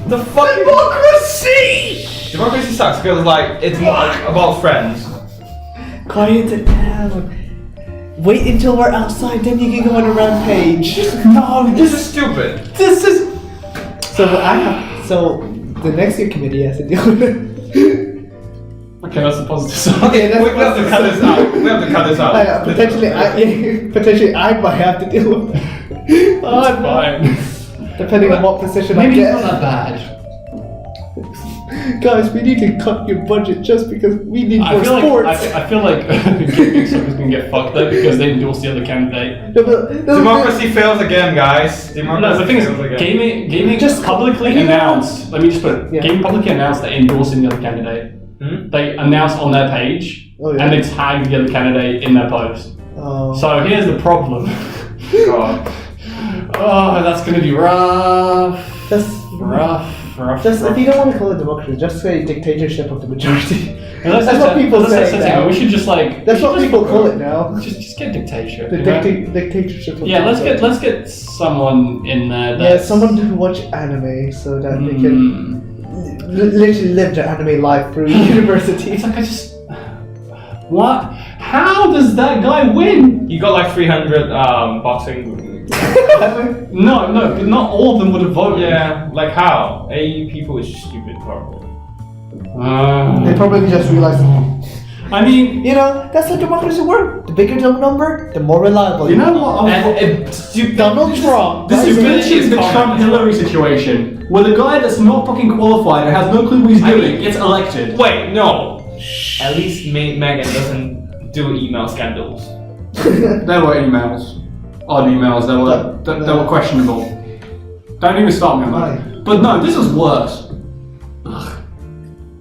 S2: The fucking democracy! Democracy sucks because like it's more about friends.
S3: Quiet it down. Wait until we're outside, then you can go on a rampage.
S2: No, this is stupid.
S3: This is. So the next year committee has to deal with it.
S1: Okay, that's a positive sign.
S2: Okay, we have to cut this out. We have to cut this out.
S3: Potentially, I might have to deal with it.
S1: That's fine.
S3: Depending on what position I
S1: Maybe
S3: get.
S1: it's not that bad.
S3: Guys, we need to cut your budget just because we need more sports.
S1: I feel like Gaming Soc is going to get fucked though because they endorse the other candidate.
S2: Democracy fails again, guys.
S1: No, the thing is, gaming just publicly announced. Let me just put it.
S3: Yeah.
S1: Gaming publicly announced they're endorsing the other candidate. They announced on their page, and they tagged the other candidate in their post. So here's the problem.
S2: God.
S1: Oh, that's going to be rough.
S3: Just if you don't want to call it democracy, just say dictatorship of the majority.
S1: That's
S3: what people say now.
S1: We should just like.
S3: That's what people call it now.
S1: Just get dictatorship.
S3: The dictatorship. Of
S1: Let's get someone in there.
S3: Someone who watch anime so that they can literally live their anime life through university.
S1: It's like what? How does that guy win?
S2: You got like 300 boxing.
S1: No, but not all of them would have voted.
S2: Yeah, like how? AE people is stupid, probably.
S3: They probably just realized.
S1: I mean,
S3: that's how democracy works. The bigger the number, the more reliable.
S1: You know what?
S3: Donald Trump.
S1: This is literally the Trump-Hillary situation, where the guy that's not fucking qualified and has no clue what he's doing gets elected.
S2: Wait, no. At least Megan doesn't do email scandals.
S1: There were emails. Odd emails that were questionable. Don't even start me on that. But no, this is worse. Ugh.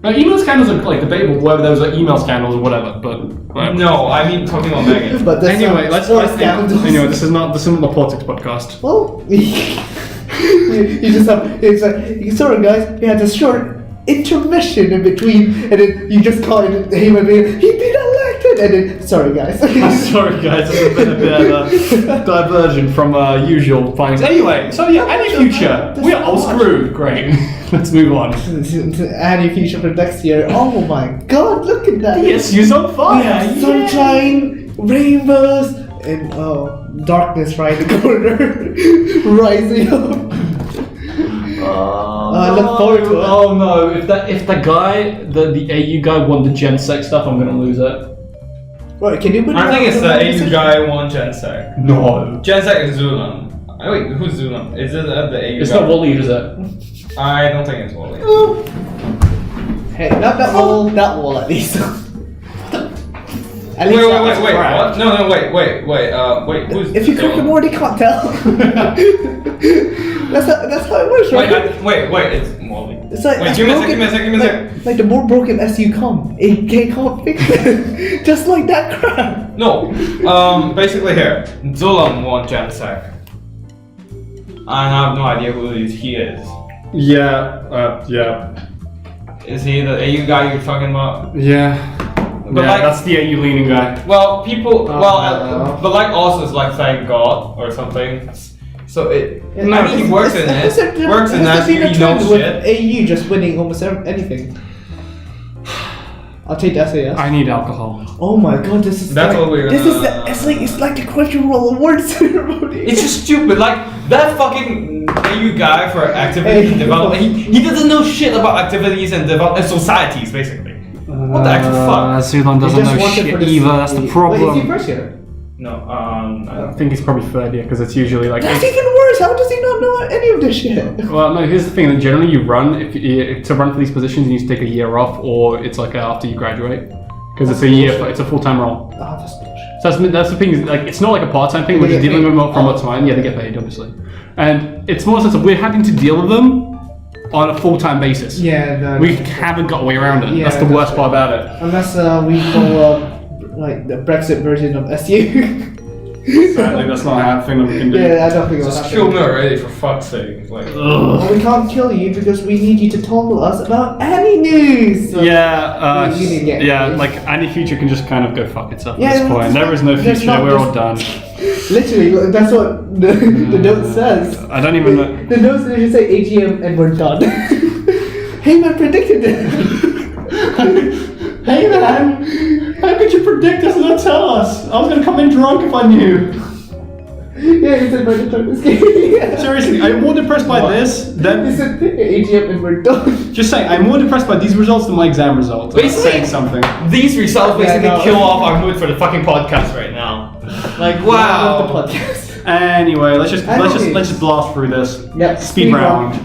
S1: Now, email scandals are like debatable whether there was like email scandals or whatever, but whatever.
S2: No, I mean talking about Megan.
S3: But
S1: Anyway, let's
S3: anyway,
S1: this is not the politics podcast.
S3: Well, you just have, it's like, sorry guys, we had a short intermission in between, and then you just call it, he been elected, and then, sorry guys.
S1: Sorry guys, this has been a bit of a diversion from usual findings. Anyway, so yeah, AniFuture, we are all screwed. Great, let's move on.
S3: AniFuture for next year, oh my god, look at that.
S1: Yes, you're on fire.
S3: We have sunshine, rainbows, and darkness right in the corner, rising up. I look forward to it.
S1: Oh no! If the guy, the AU guy won the Gensec stuff, I'm gonna lose it.
S3: Right, can you put
S2: I think it's the AU guy won Gensec.
S1: No.
S2: Gensec is Zulam. Wait, who's Zulam? Is it the AU
S1: It's
S2: guy?
S1: not Wally, is it?
S2: I don't think it's Wally.
S3: Hey, not that wall at least. At least
S2: Wait, what? No, wait, who's...
S3: If you click the more, they can't tell. that's how it works, right?
S2: Wait, it's Wally.
S3: It's like,
S2: wait, give me a second.
S3: Like the more broken as you come, it can't fix it. Just like that crap.
S2: No, basically here, Zulam won Gensec. I have no idea who he is.
S1: Yeah.
S2: Is he the AU guy you're talking about?
S1: Yeah.
S2: But like,
S1: that's the AU leaning guy.
S2: Well, people, but like us is like thank God or something. So it, I mean, he works in it. Works in that. He knows shit.
S3: AU just winning almost anything. I'll take the SAS.
S1: I need alcohol.
S3: Oh my god, this is.
S2: That's what we're.
S3: It's like the Crunchyroll Award ceremony.
S2: It's just stupid. Like that fucking AU guy for activity development. He doesn't know shit about activities and societies basically. What the actual fuck?
S1: Sulan doesn't know shit either, that's the problem.
S3: Wait, is he first year?
S2: No,
S1: I think he's probably third year because it's usually like.
S3: That's even worse. How does he not know any of this shit?
S1: Well, no. Here's the thing: that generally you run to run for these positions, you need to take a year off, or it's like after you graduate, because it's a year. It's a full-time role.
S3: Oh, that's bullshit.
S1: So that's the thing. Like, it's not like a part-time thing. We're just dealing with them from what's mine. Yeah, they get paid, obviously, and it's more sense of we're having to deal with them on a full-time basis.
S3: Yeah, no.
S1: We haven't got a way around it.
S3: Yeah,
S1: that's the worst part about it.
S3: Unless we go like the Brexit version of SU.
S1: Sadly, that's not a thing that we can do.
S3: Yeah, I don't think
S2: just kill me already, for fuck's sake. Like,
S3: well, we can't kill you because we need you to talk to us about AniNews. So
S1: like AniFuture can just kind of go fuck itself at this point. There is no future. We're all done.
S3: Literally, that's what the note says.
S1: I don't even know.
S3: The notes literally say AGM and we're done. Hey man, predicted it.
S1: Hey man, how could you predict this and not tell us? I was gonna come in drunk if I knew.
S3: Yeah, he said, "We're done this game." Yeah.
S1: Seriously, I'm more depressed by this than.
S3: He said, AGM and we're done.
S1: Just saying, I'm more depressed by these results than my exam results.
S2: Basically,
S1: saying something.
S2: These results basically kill off our mood for the fucking podcast right now. Like, wow.
S3: The podcast.
S1: Anyway, let's just blast through this.
S3: Yeah.
S1: Speed round.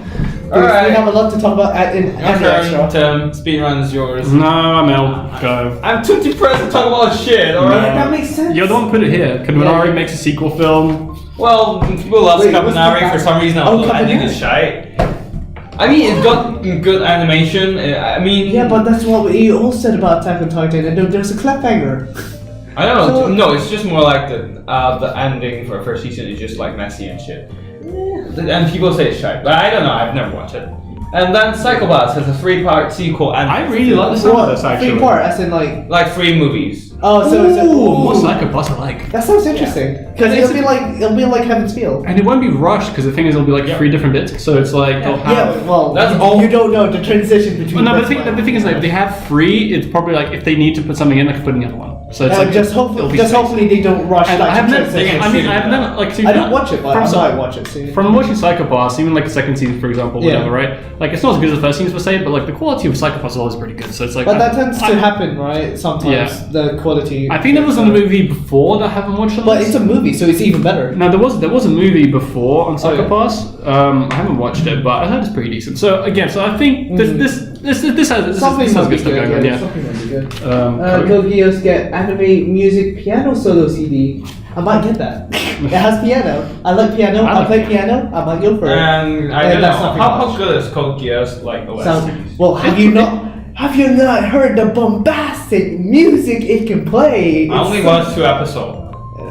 S3: Alright. We have a lot to talk about in AniXtra.
S2: Tim, speedrun is yours.
S1: No, I'm out. Go.
S2: I'm too depressed to talk about shit, alright?
S3: Yeah, that makes sense.
S1: You're the one who put it here. Kabanari makes a sequel film.
S2: Well, people love Kabanari for some reason. I think it's shite. I mean, it's got good animation. I mean...
S3: Yeah, but that's what we all said about Attack on Titan, and there's a cliffhanger.
S2: I don't know. No, it's just more like the ending for first season is just like messy and shit. And people say it's shite, but I don't know. I've never watched it. And then Psychopaths has a 3-part sequel. And
S1: I really like the sound of this actually.
S3: 3-part, as in like
S2: 3 movies.
S3: Oh, so it's
S1: what Psychopaths are like?
S3: That sounds interesting. Because it'll be like Heaven's Feel.
S1: And it won't be rushed because the thing is it'll be like 3 different bits. So it's like they'll have.
S3: Yeah, well, that's all. You don't know the transition between.
S1: Well, no, but the thing is like if they have 3, it's probably like if they need to put something in, they can put in the other one. So it's like
S3: hopefully they don't rush.
S1: And I've never like.
S3: I don't watch it, but I might watch it soon.
S1: From watching Psychopaths, even like the second season, for example, whatever, right? Like it's not as good as the first season per se, but like the quality of Psychopaths is always pretty good. So it's like.
S3: But that tends to happen, right? Sometimes the quality.
S1: I think there was a movie before that I haven't watched.
S3: But it's a movie, so it's even better.
S1: No, there was a movie before on Psychopaths. I haven't watched it, but I heard it's pretty decent. So again, so I think this has good stuff going on. Yeah.
S3: Something will be good. Go Geass get anime music piano solo CD. I might get that. It has piano. I like piano. I play piano. I might go for it.
S2: And I don't know how good is Code Geass like OS.
S3: Well, have you not heard the bombastic music it can play?
S2: I only watched 2 episodes.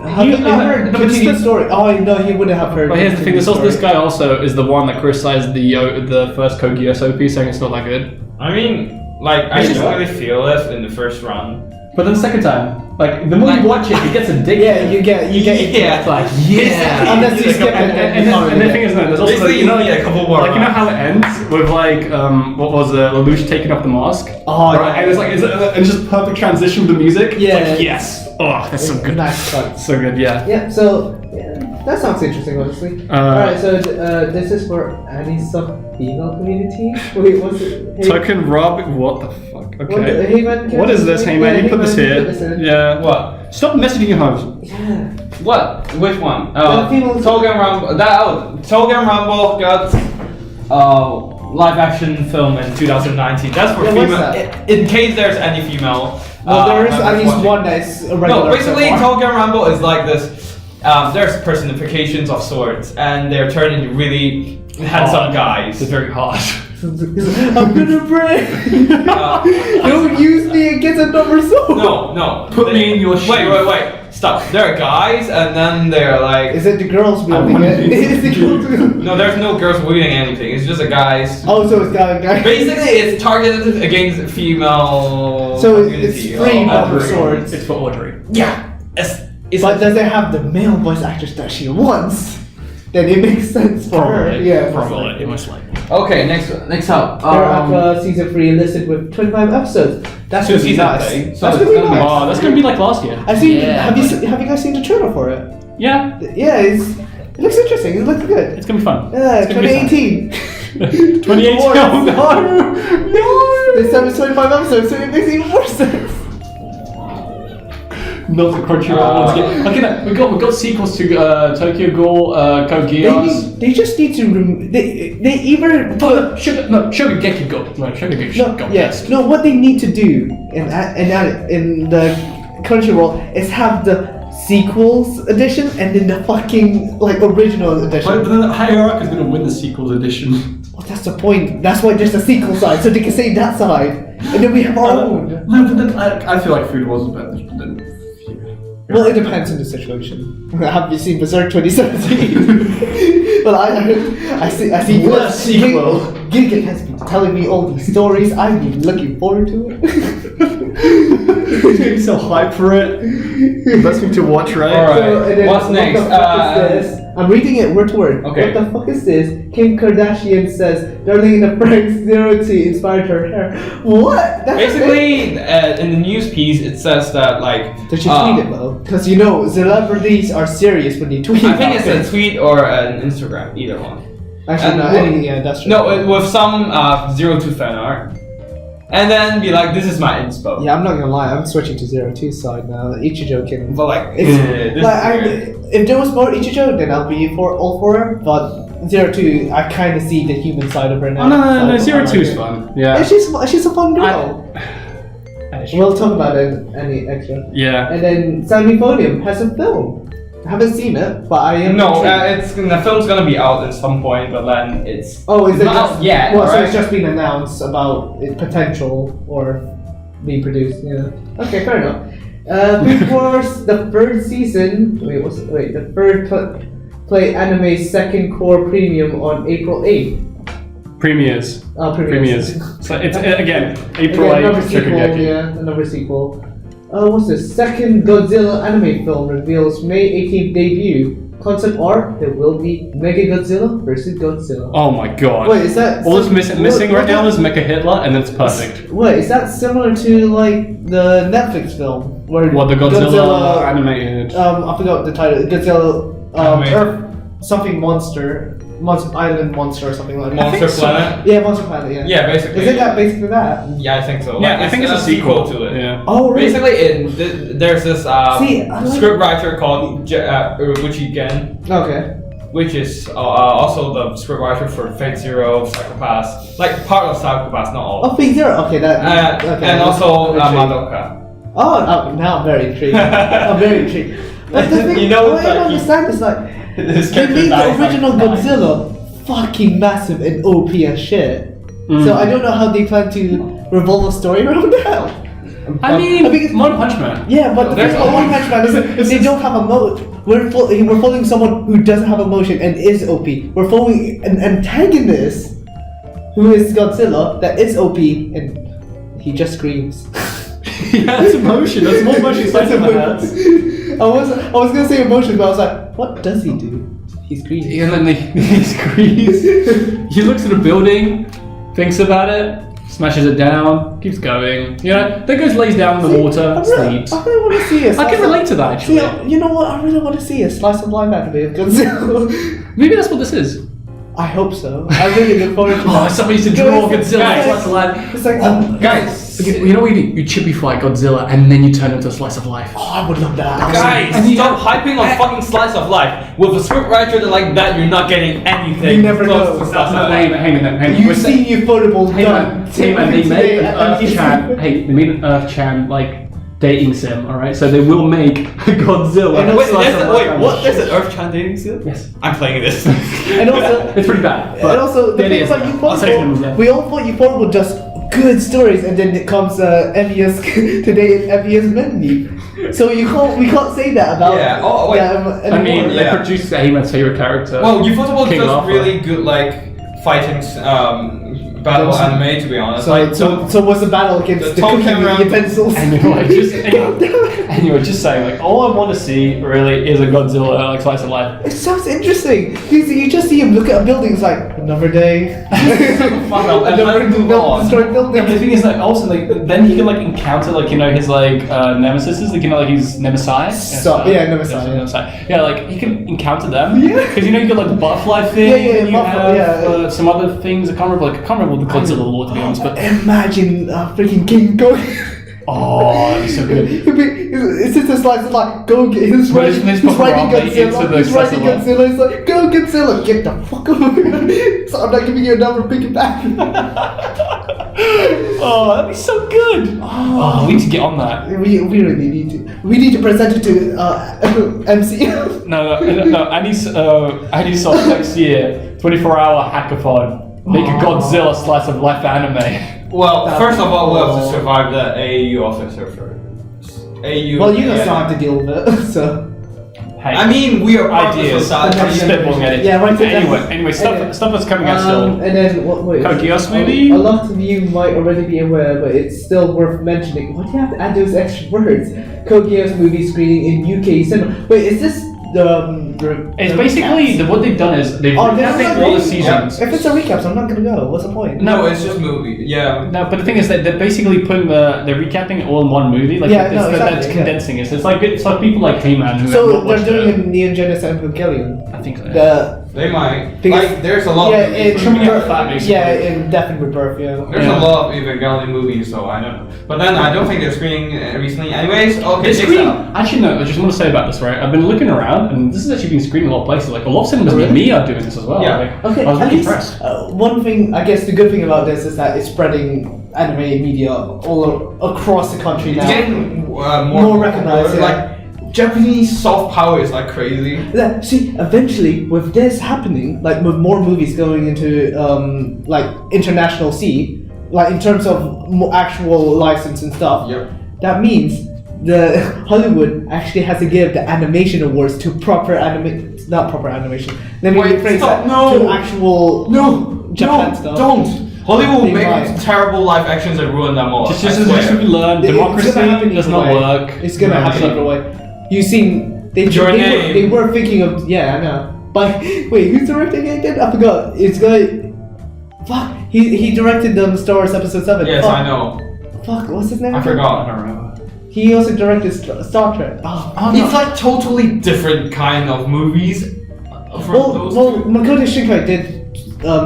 S3: Have you not heard the continued story? Oh no, he wouldn't have heard.
S1: But here's the thing: this guy also is the one that criticized the first Code Geass OP, saying it's not that good.
S2: I mean, like I didn't really feel it in the first run.
S1: But then the second time, like the more you watch it gets addicted.
S3: Yeah, you get
S2: it's
S1: like
S3: unless you skip it.
S1: And the thing is, there's also
S2: basically a couple more.
S1: Like you know how it ends with like what was it, Lelouch taking off the mask?
S3: Oh,
S1: right, and it's like it's just perfect transition with the music.
S3: Yeah.
S1: It's like, yes. Oh, that's so good.
S3: Nice cut.
S1: So good, yeah.
S3: Yeah. So that sounds interesting, honestly. Alright, so this is for AniSoc female community. Wait, what's it? Hey,
S1: Touken Ranbu. What the fuck? Okay.
S3: Hey man,
S1: What is this? Hey man, you put this here. Yeah.
S2: What?
S1: Stop messaging your homes.
S3: Yeah.
S2: What? Which one?
S3: female-
S2: Touken Ranbu. Touken Ranbu got live action film in 2019. That's for
S3: Yeah, what's
S2: female.
S3: that?
S2: In case there's any female.
S3: Well, there is at
S2: members
S3: least
S2: watching.
S3: one that's a regular.
S2: No, basically,
S3: so far.
S2: Touken Ranbu is like this. There's personifications of sorts, and they're turned into really handsome guys.
S1: It's very hard.
S3: I'm gonna break. Don't use me against another soul.
S2: No.
S1: Put me in your shoes.
S2: Wait. Stop. They're guys, and then they're like.
S3: Is it the girls wielding
S1: wanna
S3: it?
S1: be-
S3: Is the girls wielding?
S2: No, there's no girls wielding anything. It's just a guys.
S3: Oh, so it's got a guy.
S2: Basically, it's targeted against female.
S3: So
S2: community.
S3: it's free
S2: Oh,
S3: number swords.
S1: It's for Audrey.
S2: Yeah. It's
S3: But does it have the male voice actress that she wants? Then it makes sense for her. Yeah,
S1: Probably. It most likely.
S2: Okay, next up.
S3: They're up season 3 listed with 25 episodes. That's
S2: So
S3: gonna be
S2: season
S3: nice.
S2: 3.
S3: That's
S2: So
S3: gonna
S2: it's
S3: be
S2: gonna be-
S3: nice.
S1: Oh, that's gonna be like last year.
S3: I see.
S2: Yeah,
S3: Have you guys seen the trailer for it?
S1: Yeah.
S3: Yeah, it looks interesting. It looks good.
S1: It's gonna be fun.
S3: Yeah,
S1: It's gonna be fun.
S3: 2018.
S1: 2018. Oh, no.
S3: This time it's 25 episodes, so it makes even more sense.
S1: Not the Crunchyroll ones again. Okay, no, we got sequels to Tokyo Ghoul, Code Geass.
S3: They just need to they either
S1: Shogeki Go. No, Shogeki Go. Yes.
S3: No, what they need to do in the Crunchyroll is have the sequels edition and then the fucking like original edition.
S1: But then Hierarch is gonna win the sequels edition.
S3: Well, that's the point. That's why there's a sequel side, so they can say that side, and then we have our own.
S1: No, but then I feel like Food Wars is better than.
S3: Well, it depends on the situation. Have you seen Berserk 2017? Well, I see.
S1: What sequel?
S3: Giga has been telling me all these stories. I've been looking forward to it.
S1: He's getting so hyped for it. Best thing to watch, right?
S2: Alright.
S3: and then
S2: What's next?
S3: What the fuck is this? I'm reading it word to word.
S2: Okay.
S3: What the fuck is this? Kim Kardashian says darling in the Franxx 0T inspired her hair. What? That's
S2: Basically, in the news piece, it says that like.
S3: Did she tweet it though? Because you know, celebrities are serious when they tweet.
S2: I think
S3: about
S2: it's a tweet or an Instagram, either one.
S3: Actually,
S2: and
S3: yeah, that's true.
S2: No, with some 02 fan art. And then be like, this is my inspo.
S3: Yeah, I'm not gonna lie, I'm switching to 02 side now. Ichijo can.
S2: But like,
S3: It's,
S2: this
S3: like
S2: is weird.
S3: if there was more Ichijo, then I'll be all for her. But 02, I kind of see the human side of her now.
S1: Oh no,
S3: so I like
S1: 02 is
S3: it.
S1: fun. Yeah.
S3: And she's a fun girl. We'll talk about it in any extra.
S1: Yeah.
S3: And then Samiphonium has a film. I haven't seen it, but I am.
S2: No,
S3: intrigued.
S2: the film's gonna be out at some point, but then it's.
S3: Oh, is it
S2: not
S3: just
S2: out yet?
S3: Well, so
S2: right?
S3: it's just been announced about its potential or being produced. Yeah. Okay, fair enough. Big Wars, the third season. The third play anime's second core premium on April 8th.
S1: Premieres.
S3: Premieres.
S1: So it's again April
S3: Again,
S1: 8th.
S3: another sequel.
S1: Shokugeki.
S3: Yeah, another sequel. What's this? Second Godzilla anime film reveals May 18th debut. Concept art: there will be Mega Godzilla versus Godzilla.
S1: Oh my god.
S3: Wait, is that
S1: all that's missing right now is Mecha Hitler, and it's perfect.
S3: Wait, is that similar to like the Netflix film where
S1: What, the Godzilla animated?
S3: I forgot the title. Godzilla
S2: Animated.
S3: Earth something monster island monster or something like that.
S2: Monster Planet?
S3: Yeah, Monster Planet. Yeah.
S2: Yeah, basically.
S3: Isn't that basically that?
S2: Yeah, I think so.
S1: Yeah,
S2: Like,
S1: I think it's a sequel
S2: to it.
S1: Yeah.
S3: Oh, really?
S2: Basically, there's this
S3: See, I like-
S2: script writer called Uruguchi Gen,
S3: Okay.
S2: which is also the script writer for Fate Zero, Psychopaths, like part of Psychopaths, not all.
S3: Oh, Fate Zero. Okay, that. Okay.
S2: And also
S3: I'm intrigued.
S2: Madoka.
S3: Oh, now I'm very intrigued. I'm very intrigued. But the thing,
S2: You know,
S3: what I don't understand is like
S2: His
S3: they made
S2: character
S3: the original
S2: dies, like,
S3: Godzilla fucking massive and OP and shit. So I don't know how they plan to revolve a story around that.
S1: I mean, One Punch Man.
S3: Yeah, but the thing about One Punch Man is they don't have emotion. We're following someone who doesn't have emotion and is OP. We're following an antagonist who is Godzilla that is OP and he just screams.
S1: Yeah, that's emotion. That's more emotion.
S3: That's emotion. I was gonna say emotion, but I was like, what does he do? He screams.
S1: And then he screams. He looks at a building, thinks about it, smashes it down, keeps going. You know, then goes, lays down in the water, sleeps.
S3: I really want to see it.
S1: I can relate to that actually.
S3: See, you know what? I really want to see a slice of life anime of Godzilla.
S1: Maybe that's what this is.
S3: I hope so. I really look forward to that.
S1: Somebody used to draw Godzilla.
S2: Guys,
S3: It's like,
S2: guys,
S1: You know what you do? You chipify Godzilla and then you turn him into a slice of life.
S3: oh, I would love that.
S2: guys, stop hyping on fucking slice of life. With a scriptwriter like that, you're not getting anything.
S3: You never
S2: close
S3: know.
S2: to slice of
S1: Hang
S2: life.
S1: on.
S3: You've seen Ufotable
S1: Hey
S3: done.
S1: man, they made an Earth-chan. Hey, they made an Earth-chan like dating sim. All right, so they will make Godzilla.
S3: And
S2: Wait,
S1: slice of life.
S2: what? There's an Earth-chan dating sim?
S1: Yes.
S2: I'm playing this.
S3: And also,
S1: It's pretty bad.
S3: and also the thing about
S1: I'll take them, yeah.
S3: Ufotable, we all thought Ufotable just good stories, and then it comes Emiya's today Emiya's menu. So we can't say that about
S2: Yeah, oh, wait.
S3: them
S1: I mean,
S3: anymore.
S2: Yeah.
S1: they produced Heyman's favorite character.
S2: Well, Ufotable
S1: King
S2: does
S1: Arthur.
S2: really good like fighting battle
S3: Yes.
S2: anime, to be honest.
S3: So what's the battle against the
S2: Touken
S3: cooking
S2: Ranbu.
S3: utensils?
S1: Anyway, just saying, like, all I want to see really is a Godzilla like slice of life.
S3: It sounds interesting. You just see him look at a building. It's like another day.
S2: Fuck up, and let him move on.
S3: Destroyed building.
S1: Yeah, but the thing is, like, also, like, then he can like encounter, like, you know, his like nemesis, like, you know, like his nemesis.
S3: Nemesis.
S1: Yeah, like he can encounter them.
S3: Yeah.
S1: Because you know you got like the butterfly thing.
S3: Yeah,
S1: and you
S3: butterfly,
S1: have,
S3: yeah.
S1: some other things. I can't remember the Godzilla lore, to be honest. But
S3: Imagine freaking King Kong.
S1: oh, that'd be so good.
S3: It's just a slice of like, go get he's riding Godzilla. He's riding Godzilla. It's like, go Godzilla, get the fuck over. So I'm not giving you a number, pick it back.
S1: Oh, that'd be so good. Oh, we need to get on that.
S3: We really need to. We need to present it to MC.
S1: No, AniSoc next year, 24-hour hackathon. Make a Godzilla slice of life anime.
S2: Well,
S3: That'd
S2: first
S3: be
S2: of all, we'll have to
S3: cool.
S2: survive the AAU officer first. AAU.
S3: Well, you guys still have to deal with it, so.
S1: Hey,
S2: I mean, we are part of the
S1: ideas.
S2: society.
S1: I'm just spitballing at it.
S3: Yeah, right.
S1: Anyway, stuff that's coming out still.
S3: And then wait.
S1: Geass movie?
S3: A lot of you might already be aware, but it's still worth mentioning. Why do you have to add those extra words? Geass movie screening in UK cinema. Wait, is this
S1: It's basically what they've done is they've
S3: Oh,
S1: recapped all the seasons.
S3: If it's a recap, so I'm not gonna go. What's the point?
S2: No, it's just movie. Yeah.
S1: No, but the thing is that they're basically putting they're recapping it all in one movie. Like
S3: Yeah,
S1: it's,
S3: no, exactly,
S1: that's condensing it. So it's like people like Heyman who have
S3: So
S1: not
S3: they're
S1: watched
S3: doing
S1: it.
S3: a Neon Genesis Evangelion.
S1: I think so.
S2: They might.
S3: Because-
S2: Like, there's a lot
S3: Yeah,
S2: of movies
S3: in
S2: coming out.
S1: that, basically.
S3: yeah, in Death and Rebirth, yeah.
S2: There's a lot of Evangelion movies, so I don't know. But then I don't think they're screening recently. Anyways, okay,
S1: It's
S2: next
S1: screening.
S2: up.
S1: Actually, no. I just want to say about this, right? I've been looking around, and this has actually been screening a lot of places. Like a lot of cinemas near me are doing this as well.
S2: Yeah.
S1: Like,
S3: Okay,
S1: I was
S3: at
S1: really
S3: least
S1: impressed.
S3: one thing, I guess the good thing about this is that it's spreading anime media all across the country
S2: It's
S3: now.
S2: getting
S3: More recognized, yeah.
S2: Like, Japanese soft power is like crazy.
S3: Yeah, see, eventually, with this happening, like with more movies going into like international sea, like in terms of actual license and stuff,
S2: Yep.
S3: that means the Hollywood actually has to give the animation awards to not proper animation. Let me
S2: Wait,
S3: rephrase
S2: stop,
S3: that.
S2: no.
S3: To actual Japan stuff.
S2: Don't. Hollywood will
S3: They
S2: make
S3: might.
S2: terrible live actions and ruin them all.
S1: Just
S2: I
S1: as
S2: swear.
S1: we learn,
S3: It's
S1: democracy
S3: gonna happen
S1: does
S3: either
S1: not
S3: way.
S1: work.
S3: It's gonna happen either way. You seen
S2: Your name.
S3: they were thinking of I know. But wait, who's directing it again? I forgot. It's gonna fuck. He directed Star Wars Episode 7.
S2: Yes,
S3: Fuck.
S2: I know.
S3: Fuck, what's his name?
S2: I
S3: again?
S2: forgot.
S1: I don't remember.
S3: He also directed Star Trek. Oh,
S2: It's like totally different kind of movies. From those two.
S3: Makoto Shinkai did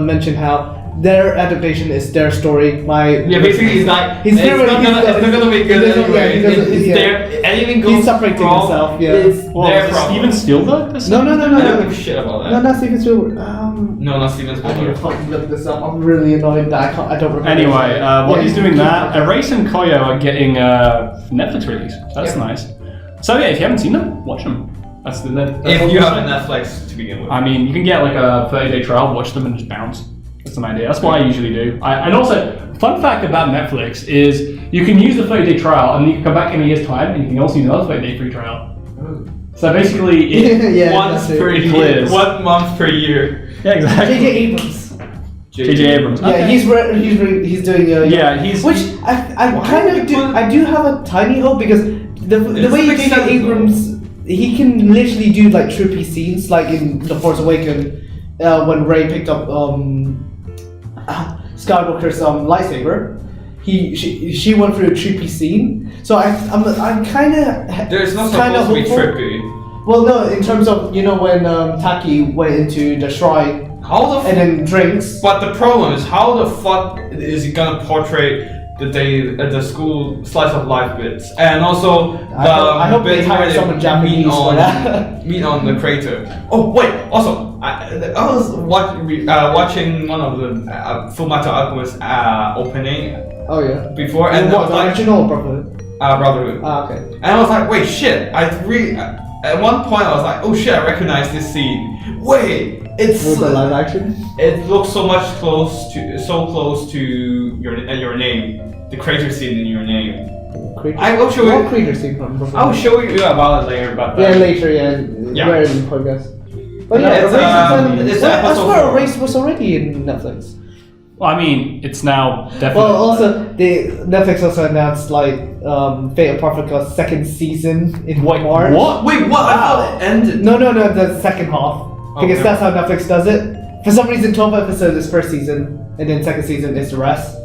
S3: mention how their adaptation is their story.
S2: Yeah, basically he's like,
S3: He's
S2: it's
S3: never-
S2: not gonna be good anyway.
S3: he doesn't-
S2: It's
S3: yeah.
S2: their, anything goes
S3: He's separating
S2: wrong,
S3: himself, yeah.
S2: it's
S1: Well,
S2: their
S1: is it
S2: problem.
S1: Steven Spielberg?
S3: No.
S2: I don't give a shit about that.
S3: No, not Steven Spielberg.
S2: No, not Steven
S3: I need to
S2: Spielberg.
S3: fucking look this up. I'm really annoyed that I don't remember.
S1: Anyway, while
S3: Yeah,
S1: he's doing that, Erase and Koyo are getting Netflix release. That's
S2: Yeah.
S1: nice. So yeah, if you haven't seen them, watch them. That's
S2: if you have a Netflix to begin with.
S1: I mean, you can get like a 30-day trial, watch them, and just bounce. That's an idea. That's what I usually do. And also, fun fact about Netflix is you can use the 30-day trial, and you can come back in a year's time, and you can also use another 30-day free trial. So basically, it's
S2: once per year, 1 month per year.
S1: Yeah, exactly.
S3: J.J. Abrams.
S1: J.J. Abrams.
S3: Yeah,
S1: Okay.
S3: he's doing. Which I do have a tiny hope because the way J.J. Abrams, he can literally do like trippy scenes, like in The Force Awakens, when Rey picked up Skywalker's lightsaber. She went through a trippy scene, so I'm kind of.
S2: There's not supposed to be trippy.
S3: Well, no, in terms of when Taki went into the shrine. And then drinks.
S2: But the problem is, how the fuck is he gonna portray the day at the school slice of life bits, and also
S3: I hope they hire someone Japanese for that.
S2: meet on the crater. Oh wait, also I was watching one of the Fullmetal Alchemist opening.
S3: Oh yeah.
S2: Before and
S3: what, the original Brotherhood?
S2: Brotherhood.
S3: Okay.
S2: And I was like, wait, shit! At one point I was like, oh shit, I recognize this scene. Wait. It's
S3: live action.
S2: It looks so close to your name, the crater scene in your name. I will show you.
S3: What crater scene from?
S2: I'll show you about it later, but
S3: later, yeah. We're in the podcast. But I swear Erased was already in Netflix.
S1: Well, I mean, it's now definitely.
S3: Well, also Netflix also announced like Fate of Paprika's second season in March.
S1: What?
S2: Wait, what? I thought it ended.
S3: No, the second half. Because that's how Netflix does it. For some reason, 12 episodes is first season, and then second season is the rest.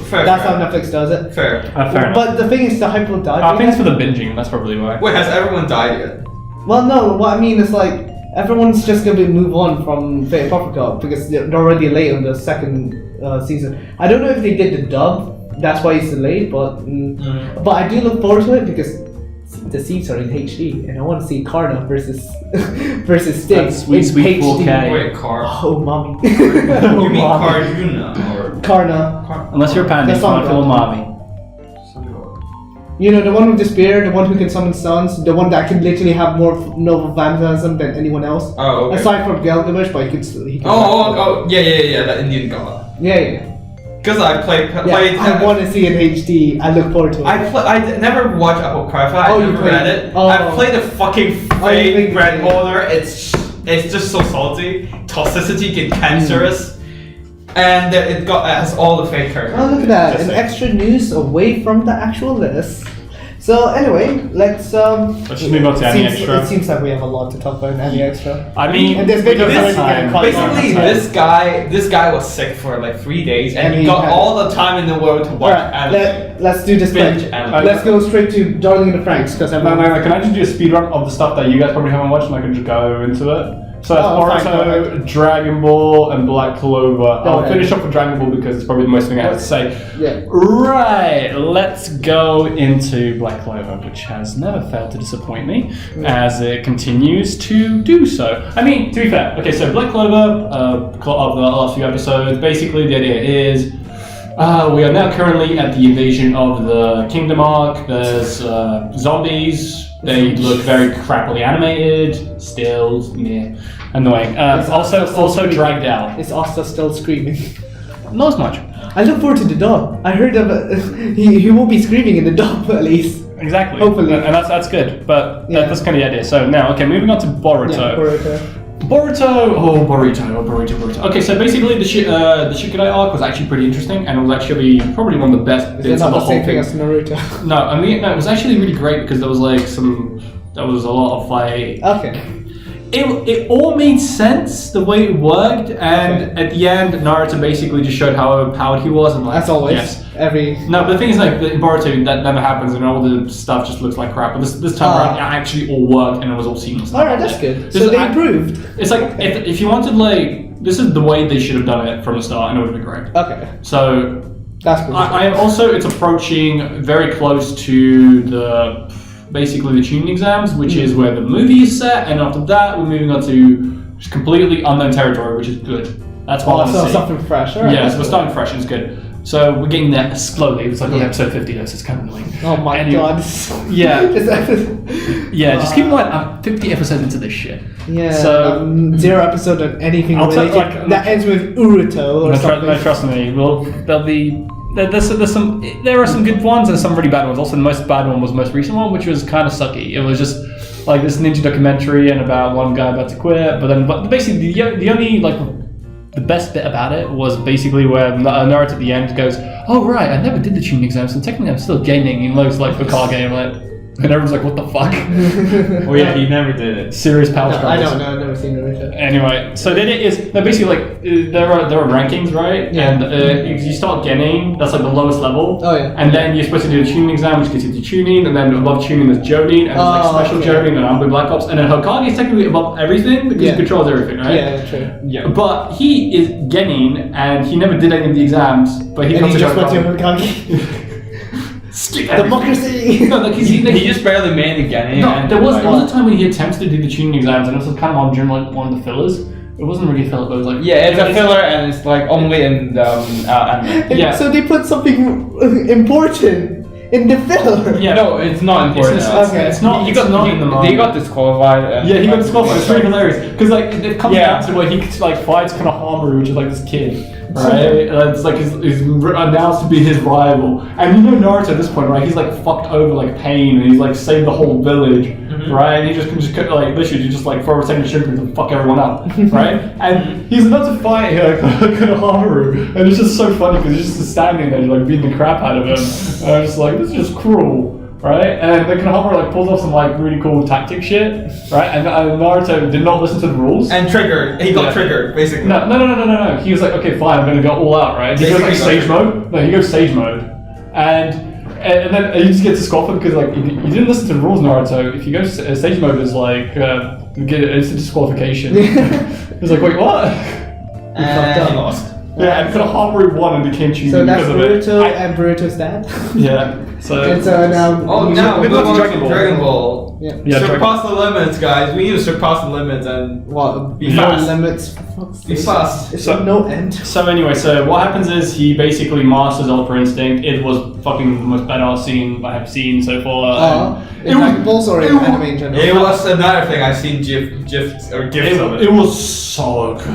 S2: Fair.
S3: That's how Netflix does it.
S2: Fair
S1: enough.
S3: But the thing is, the hype will die.
S1: I think it's for the binging. That's probably why.
S2: Wait, has everyone died yet?
S3: Well, no. What I mean is like everyone's just gonna move on from Fate of Paprika because they're already late on the second season. I don't know if they did the dub. That's why it's delayed. But I do look forward to it because the scenes are in HD, and I want to see Karna versus Sting.
S1: Sweet
S3: HD.
S1: 4K.
S2: Wait,
S3: Oh, mommy.
S2: You mean Karna or
S3: Karna?
S1: Unless you're a panda, you can't feel mommy.
S3: You know, the one with the spear, the one who can summon suns, the one that can literally have more Nova Vandalism than anyone else.
S2: Oh, okay.
S3: Aside from Gilgamesh, but he can.
S2: Yeah, that Indian god.
S3: Yeah.
S2: Because I played.
S3: I want to see it in HD. I look forward to it.
S2: I never watched Apocrypha. I never read it.
S3: Oh.
S2: I played the fucking fake Red Order. It's just so salty. Toxicity get cancerous, and it has all the fake characters.
S3: Oh, look at that! An extra news away from the actual list. So anyway, let's
S1: just move on to AniXtra.
S3: It seems like we have a lot to talk about in AniXtra.
S1: I mean,
S3: and there's
S2: this guy was sick for like 3 days, and he got all the time in the world to watch anime.
S3: Let's do this. Let's go straight to Darling in the Franxx because
S1: can I just do a speed run of the stuff that you guys probably haven't watched, and I can just go into it? So that's Boruto, Dragon Ball, and Black Clover. I'll finish off with Dragon Ball because it's probably the most thing I have to say.
S3: Yeah.
S1: Right, let's go into Black Clover, which has never failed to disappoint me as it continues to do so. I mean, to be fair, okay, so Black Clover, of the last few episodes, basically the idea is we are now currently at the invasion of the Kingdom arc. There's zombies. They look very crappily animated, still, annoying. Also dragged out.
S3: Is Asta still screaming?
S1: Not as much.
S3: I look forward to the dub. I heard he will be screaming in the dub at least.
S1: Exactly.
S3: Hopefully.
S1: And that's good, but that's kind of the idea. So now, moving on to Boruto.
S3: Yeah,
S1: Boruto. Okay, so basically the Shikudai arc was actually pretty interesting, and it was actually probably one of the best bits of the whole thing.
S3: As Naruto?
S1: No, it was actually really great because there was a lot of like.
S3: Okay.
S1: It all made sense the way it worked, and at the end, Naruto basically just showed how overpowered he was, and like.
S3: As always.
S1: Yes.
S3: No,
S1: but the thing is, like, in Boruto, that never happens, and all the stuff just looks like crap. But this time around, it actually all worked, and it was all seamless.
S3: Alright, that's good. So they improved.
S1: It's like, if you wanted, like, this is the way they should have done it from the start, and it would have been great.
S3: Okay.
S1: So,
S3: that's good.
S1: I am also, it's approaching very close to basically the tuning exams, which is where the movie is set, and after that, we're moving on to just completely unknown territory, which is good. That's what I want to see.
S3: Something fresh. Right,
S1: yeah, so we're starting fresh, and it's good. So we're getting there slowly. It's like on episode 50, so it's kind of annoying.
S3: Oh my god.
S1: Yeah. Just keep in mind, I'm 50 episodes into this shit.
S3: Yeah.
S1: So
S3: 0 episode of anything
S1: I'll tell-
S3: related that ends with Uruto or something.
S1: no, trust me. Well, there'll be. There are some good ones and some really bad ones. Also, the most bad one was the most recent one, which was kind of sucky. It was just like this ninja documentary and about one guy about to quit. But basically, the only like the best bit about it was basically where Naruto at the end goes, "Oh right, I never did the tuning exam, so technically I'm still gaining in looks like the car game." And everyone's like, "What the fuck?"
S2: Oh yeah, he never did it.
S1: Serious power
S3: I
S1: struggles.
S3: don't know. I've never seen Naruto.
S1: Anyway, so then it is basically like there are rankings, right?
S3: Yeah.
S1: And you start getting that's like the lowest level.
S3: Oh, yeah.
S1: And then you're supposed to do the tuning exam, which gets you to tuning, and then above tuning there's Jonin, and there's like special Jonin and Ambu Black Ops, and then Hokage is technically above everything because he controls everything, right?
S3: Yeah, true.
S2: Yeah.
S1: But he is Genin, and he never did any of the exams, but he
S3: And
S1: comes
S3: he
S1: to
S3: just went to
S1: Hokage.
S3: Hokage.
S1: Skip
S3: Democracy!
S1: No, like
S2: He just barely made it again.
S1: No, there was a time when he attempted to do the tuning exams, and it was kind of on during like one of the fillers. It wasn't really a filler, but it was like
S2: Yeah, it's a filler and it's like only in the anime.
S1: Yeah.
S3: So they put something important in the filler.
S1: Yeah.
S2: No, it's not important.
S1: It's not.
S2: He
S1: It's
S2: got
S1: not in the manga.
S2: He got disqualified. And
S1: Yeah, he got disqualified. It's really hilarious because like it comes
S2: Yeah.
S1: down to where he like fights Konohamaru, which is like this kid, right? It's like he's announced to be his rival, and you know Naruto at this point, right? He's like fucked over like pain, and he's like saved the whole village, right? And he just like literally just like throw a second shuriken to fuck everyone up, right? And he's about to fight Konohamaru, and it's just so funny because he's just standing there like beating the crap out of him. And I'm just like, this is just cruel. Right, and then Konohamaru like pulls off some like really cool tactic shit, right? And Naruto did not listen to the rules.
S4: And triggered. He got triggered, basically.
S1: No. He was like, okay, fine, I'm gonna go all out, right? He goes like sage mode. No, he goes sage mode, and then he just gets disqualified because like you didn't listen to the rules, Naruto. If you go sage mode, is like you get instant disqualification. He's like, wait, what?
S4: And he lost.
S1: Yeah, and Konohamaru won and became cheating
S3: So that's
S1: because of it.
S3: Boruto and Boruto's dad.
S1: Yeah. So.
S3: And so now.
S4: Oh, now
S1: we
S4: we
S1: got
S4: go
S1: to
S4: to Dragon Ball.
S3: Yeah.
S1: Yeah,
S4: Surpass the limits, guys. We need to surpass the limits and
S3: What?
S4: Be
S3: no
S4: fast.
S3: limits.
S4: be fast.
S3: It's
S1: So-
S3: no end.
S1: So anyway, so what happens is he basically masters Ultra Instinct. It was fucking the most badass scene I have seen so far.
S3: In Dragon Balls or in anime in general?
S4: It was another thing I've seen gifs of it.
S1: It was so good.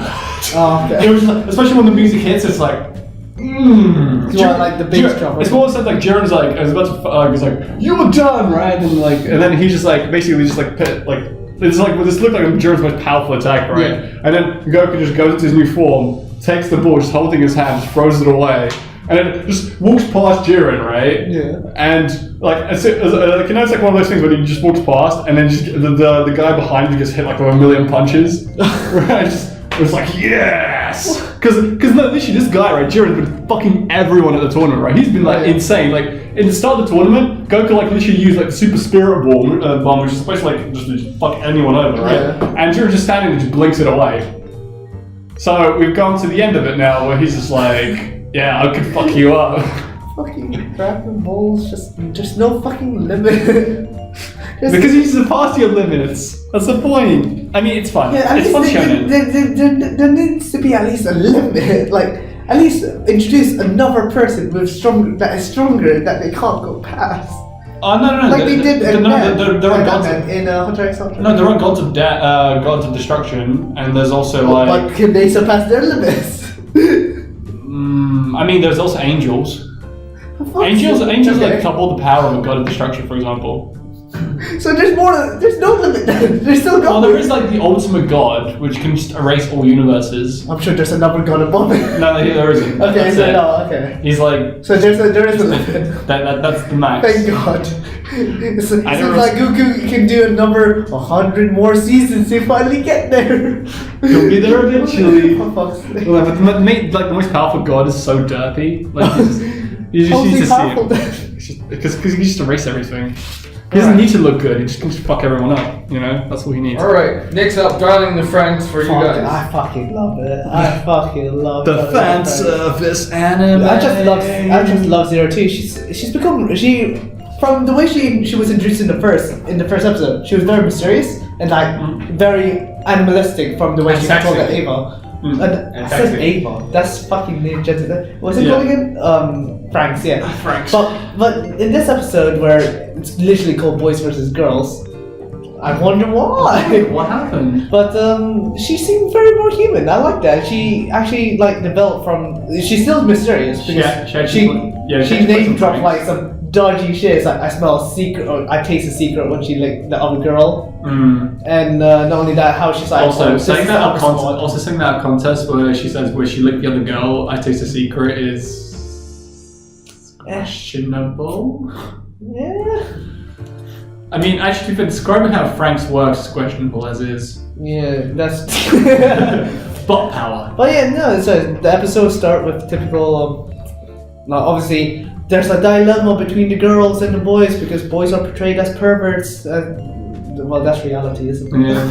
S3: Oh, okay.
S1: It was like, especially when the music hits, it's like.
S3: You want, like, the bass drum,
S1: It's
S3: right?
S1: more said like Jiren's like I was about to he's like you're done, right? And then he just like basically just like it's like this looked like Jiren's most powerful attack, right?
S3: Yeah.
S1: And then Goku just goes into his new form, takes the ball, just holding his hand, just throws it away, and then just walks past Jiren, right?
S3: Yeah.
S1: And like it's like one of those things when he just walks past, and then just the guy behind him gets hit like with a million punches, right? It was like, yes! Because no, literally, this guy, right, Jiren's been fucking everyone at the tournament, right? He's been like insane. Like, in the start of the tournament, Goku like literally used like the Super Spirit Bomb, which is supposed to like just fuck anyone over, right?
S3: Yeah.
S1: And Jiren just standing and just blinks it away. So we've gone to the end of it now, where he's just like, yeah, I could fuck you up.
S3: Fucking Dragon Balls, just no fucking limit.
S1: Because he's the party of limits. That's the point. I mean, it's fun.
S3: Yeah, at
S1: It's
S3: least
S1: fun shonen.
S3: there needs to be at least a limit. Like, at least introduce another person that is stronger that they can't go past.
S1: Oh no!
S3: Like they did in
S1: there are gods.
S3: in Hunter x Hunter.
S1: No, there are gods of gods of destruction, and there's also like.
S3: But can they surpass their limits?
S1: I mean, there's also angels. Angels like double the power of a god of destruction, for example.
S3: So there's no limit then. There's still
S1: Well,
S3: no
S1: there is like the ultimate god, which can just erase all universes.
S3: I'm sure there's another god above it.
S1: No, there isn't.
S3: Okay,
S1: That's
S3: so
S1: it.
S3: no, okay.
S1: He's like.
S3: So there is a limit.
S1: That's the max.
S3: Thank God. It seems
S1: never-
S3: like Goku can do another 100 more seasons to finally get there.
S1: He'll be there eventually.
S3: For fuck's sake.
S1: Well, but the most powerful god is so derpy. Like you just
S3: How's
S1: need
S3: he
S1: to
S3: powerful
S1: see him. Because he can just erase everything. He doesn't need to look good. He just can just fuck everyone up. You know, that's all he needs.
S4: Alright, next up, Darling the Franxx for you guys.
S3: I fucking love it. I fucking love
S1: The
S3: it.
S1: fan service anime.
S3: I just love Zero Two. She's become from the way she was introduced in the first episode. She was very mysterious and like very animalistic from the way she controlled that Eva. I said AniPod. That's fucking name generated. What's it called again? Franxx, yeah.
S1: Franxx.
S3: But in this episode where it's literally called Boys versus Girls, I wonder why.
S1: What happened?
S3: But she seemed very more human. I like that. She actually like developed from. She's still mysterious because she name dropped like some dodgy shit. It's like I smell a secret, or I taste a secret when she licked the other girl. And not only that, how she's like
S1: also saying that out of context where she says where she licked the other girl, I taste a secret is questionable.
S3: Yeah.
S1: I mean, actually, for describing how Franxx works is questionable as is.
S3: Yeah, that's.
S1: Butt power.
S3: But yeah, no. So the episodes start with typical. Now, obviously, there's a dilemma between the girls and the boys because boys are portrayed as perverts. Well, that's reality, isn't it?
S1: Yeah.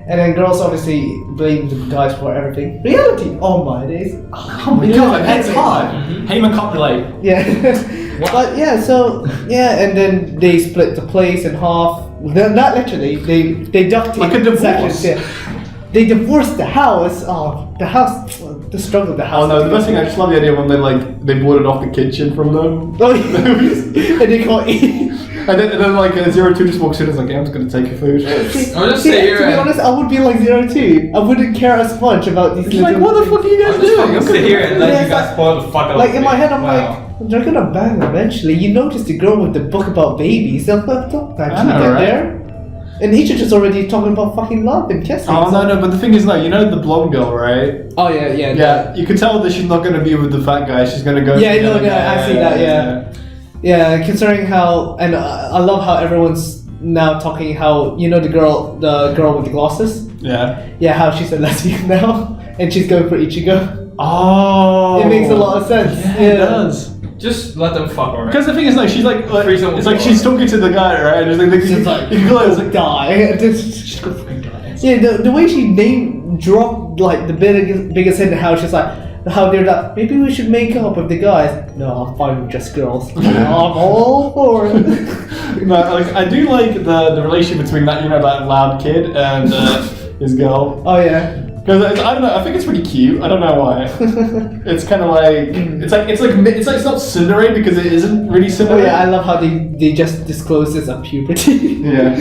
S3: And then girls obviously blame the guys for everything. Reality! Oh my days.
S1: Oh my god, that's hard. Heyman can't relate.
S3: Yeah. But yeah, so yeah, and then they split the place in half. Not literally. They duct tape
S1: like a divorce.
S3: sections. Yeah. They divorced the house. Oh, the house. The struggle of the house.
S5: Oh no, the best thing I just love the idea when they boarded off the kitchen from them.
S3: Oh yeah. And they can't eat.
S5: And then like 02 just walks in and is like, yeah, I'm just gonna take your food.
S4: I'll just say here.
S3: To be honest, I would be like 02. I wouldn't care as much about these.
S5: It's like, what the fuck are you guys
S4: I'm just
S5: doing?
S4: fucking sit here and let you guys spoil the fuck out.
S3: Like in my head, I'm like, they're gonna bang eventually. You notice the girl with the book about babies. They'll actually get there. And Ichi's just already talking about fucking love and kissing.
S5: Oh no, but the thing is, no, you know the blonde girl, right?
S3: Oh yeah.
S5: Yeah, you could tell that she's not gonna be with the fat guy. She's gonna go.
S3: Yeah, no, I see that. Yeah. Yeah, considering how, and I love how everyone's now talking how, you know, the girl with the glasses?
S5: Yeah.
S3: Yeah, how she's a lesbian now, and she's going for Ichigo.
S5: Oh.
S3: It makes a lot of sense.
S5: Yeah, it does.
S4: Just let them fuck already.
S5: Because the thing is, like, she's like it's like she's talking to the guy, right? And
S3: She's like, die. She's gonna fucking die. Yeah, the way she name dropped, like, the biggest hint, how she's like, how they're like, maybe we should make up with the guys. No, I'm fine with just girls. I'm all for it.
S5: No, like, I do like the relationship between that, you know, that loud kid and his girl.
S3: Oh yeah.
S5: Because I don't know, I think it's pretty cute. I don't know why. It's kind of like it's not tsundere because it isn't really tsundere.
S3: Oh yeah, I love how they just disclose this at puberty.
S5: Yeah.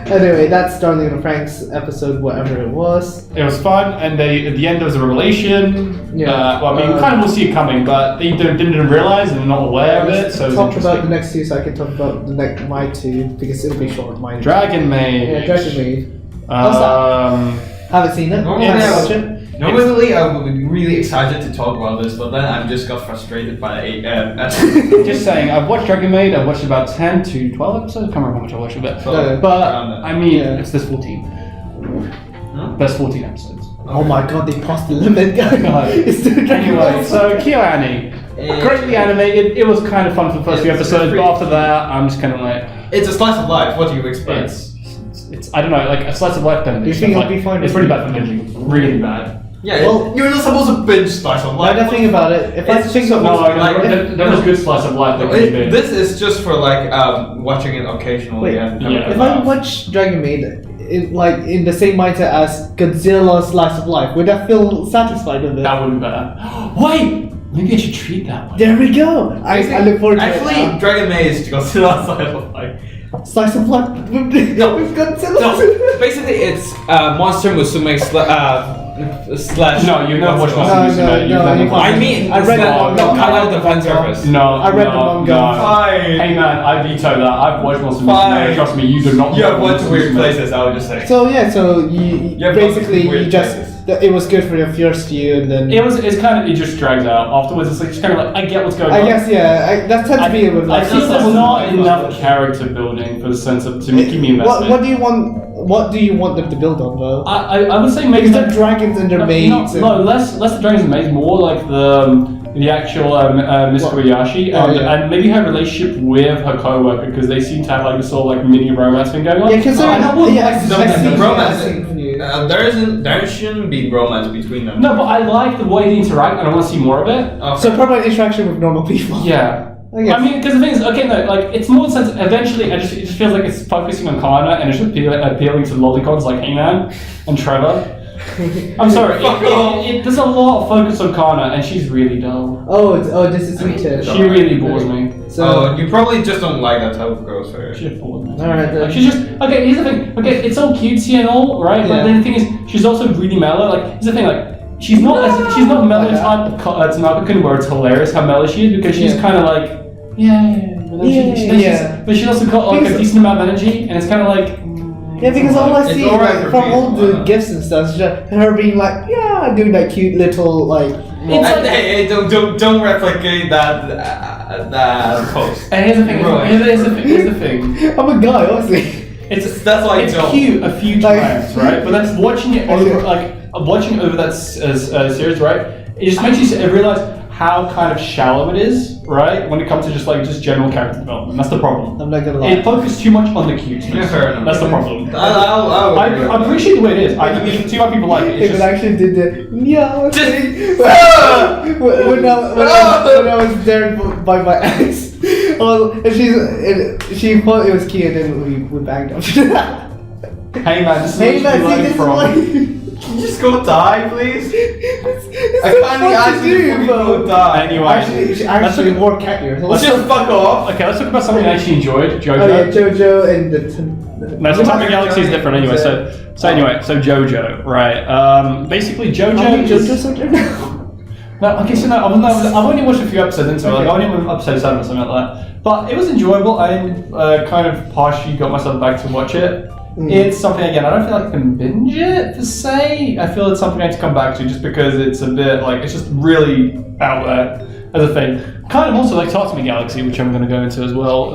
S3: Anyway, that's Darling and Franxx episode, whatever it was.
S1: It was fun, and at the end there was a revelation.
S3: Yeah.
S1: Well, I mean, kind of will see it coming, but they didn't realize and not aware of it. So
S3: talk about the next two, so I can talk about my two because it'll be short. Mine.
S1: Dragon Maid.
S3: Yeah, Dragon Maid. Haven't seen it. Watch it.
S4: Normally, I would be really excited to talk about this, but then I just got frustrated by
S1: Just saying, I've watched Dragon Maid. I've watched about 10 to 12 episodes. I can't remember how much I watched of it. But I mean, it's this 14. There's 14 episodes.
S3: Oh my god, they passed the limit, guys. It's the Dragon
S1: Anyway,
S3: Maid.
S1: so KyoAni. Greatly animated. It was kind of fun for the first few episodes, but after that, I'm just kind of like...
S4: It's a slice of life, what do you expect?
S1: It's I don't know, like a slice of life binging.
S3: Do you think it'll be fine?
S1: It's pretty bad for binging. Really bad.
S4: Yeah, well, you're not supposed to binge slice of life.
S3: The thing about it, if I think of
S1: there was good slice of life that we did.
S4: This is just for like watching it occasionally.
S3: If I watch Dragon Maid in the same mindset as Godzilla slice of life, would I feel satisfied with it?
S1: That wouldn't be bad. Wait! Maybe I should treat that one.
S3: There we go! I look forward to it.
S4: Actually, Dragon Maid is Godzilla slice of life.
S3: Slice of life with Godzilla?
S4: No, basically it's Monster Musume slash...
S1: No, you've never watched Monster Musume.
S4: I mean,
S3: I read it.
S4: No, cut out the fan service.
S1: No,
S3: I read the manga.
S4: Fine.
S1: Hey man, I veto that. I've watched Monster Musume. Trust me, you do not.
S4: You have went to weird places, I would just say.
S3: So yeah, so you basically
S4: weird
S3: it was good for the first few, and then
S1: it just drags out afterwards. It's like just kind of like I get what's going on.
S3: I guess that tends to be with
S1: I
S3: like.
S1: think there's not enough character building for the sense of to keep me invested.
S3: What do you want? What do you want them to build on though?
S1: I would say maybe
S3: the dragons and their maids.
S1: No, less the dragons and maids, more like the actual Miss Kobayashi, and maybe her relationship with her co-worker, because they seem to have like this sort of like mini romance thing going on.
S3: Yeah, because
S4: there shouldn't be romance between them.
S1: No, but I like the way they interact, and I want to see more of it.
S4: Okay.
S3: So probably interaction with normal people.
S1: Yeah. I mean, because the thing is, okay, no, like it's more sense. Eventually, it just feels like it's focusing on Kana and it's appealing to lolicons like Heyman and Trevor. I'm sorry. There's a lot of focus on Kana, and she's really dull.
S3: This is Rita.
S1: She really bores me.
S4: So you probably just don't like that type of girls, right?
S1: She bores me.
S3: Alright, then.
S1: Like, she's just okay. Here's the thing. Okay, it's all cutesy and all, right? But then the thing is, she's also really mellow. Like, here's the thing. Like, she's not mellow type of Tanaka-kun where it's hilarious how mellow she is because she's kind of like but she's also got like a decent amount of energy, and it's kind of like.
S3: Yeah, because all I see
S4: right
S3: from all the gifts and stuff is just her being like, doing that cute little like.
S4: Hey, don't replicate that post.
S1: And here's the thing. Here's the thing.
S3: I'm a guy, obviously.
S4: That's why
S1: it's cute a few times, right? But that's watching it over that series, right? It just makes you realize how kind of shallow it is, right? When it comes to just general character development. That's the problem.
S3: I'm not gonna lie.
S1: It focuses too much on the cuteness. That's the problem. I appreciate the way it is. I mean, see why people like it.
S3: If it actually did the when I was there by my ex, and she thought it was cute, and we banged up.
S1: Hey man, this is
S3: Hey man,
S1: where you from.
S4: Can you just go die, please?
S3: I
S4: can't ask you to go die.
S1: Anyway,
S3: actually more cat ears.
S4: Let's just fuck off.
S1: Okay, let's talk about something I actually enjoyed. JoJo.
S3: Oh yeah, JoJo and the.
S1: No, Tatami Galaxy is different anyway. So JoJo, right? Basically JoJo. No, okay, so I've only watched a few episodes into it. Like, I only went episode 7 or something like that. But it was enjoyable. I kind of partially got myself back to watch it. It's something, again, I don't feel like I can binge it, per se. I feel it's something I need to come back to just because it's a bit, like, it's just really out there as a thing. Kind of also like Tatami Galaxy, which I'm going to go into as well.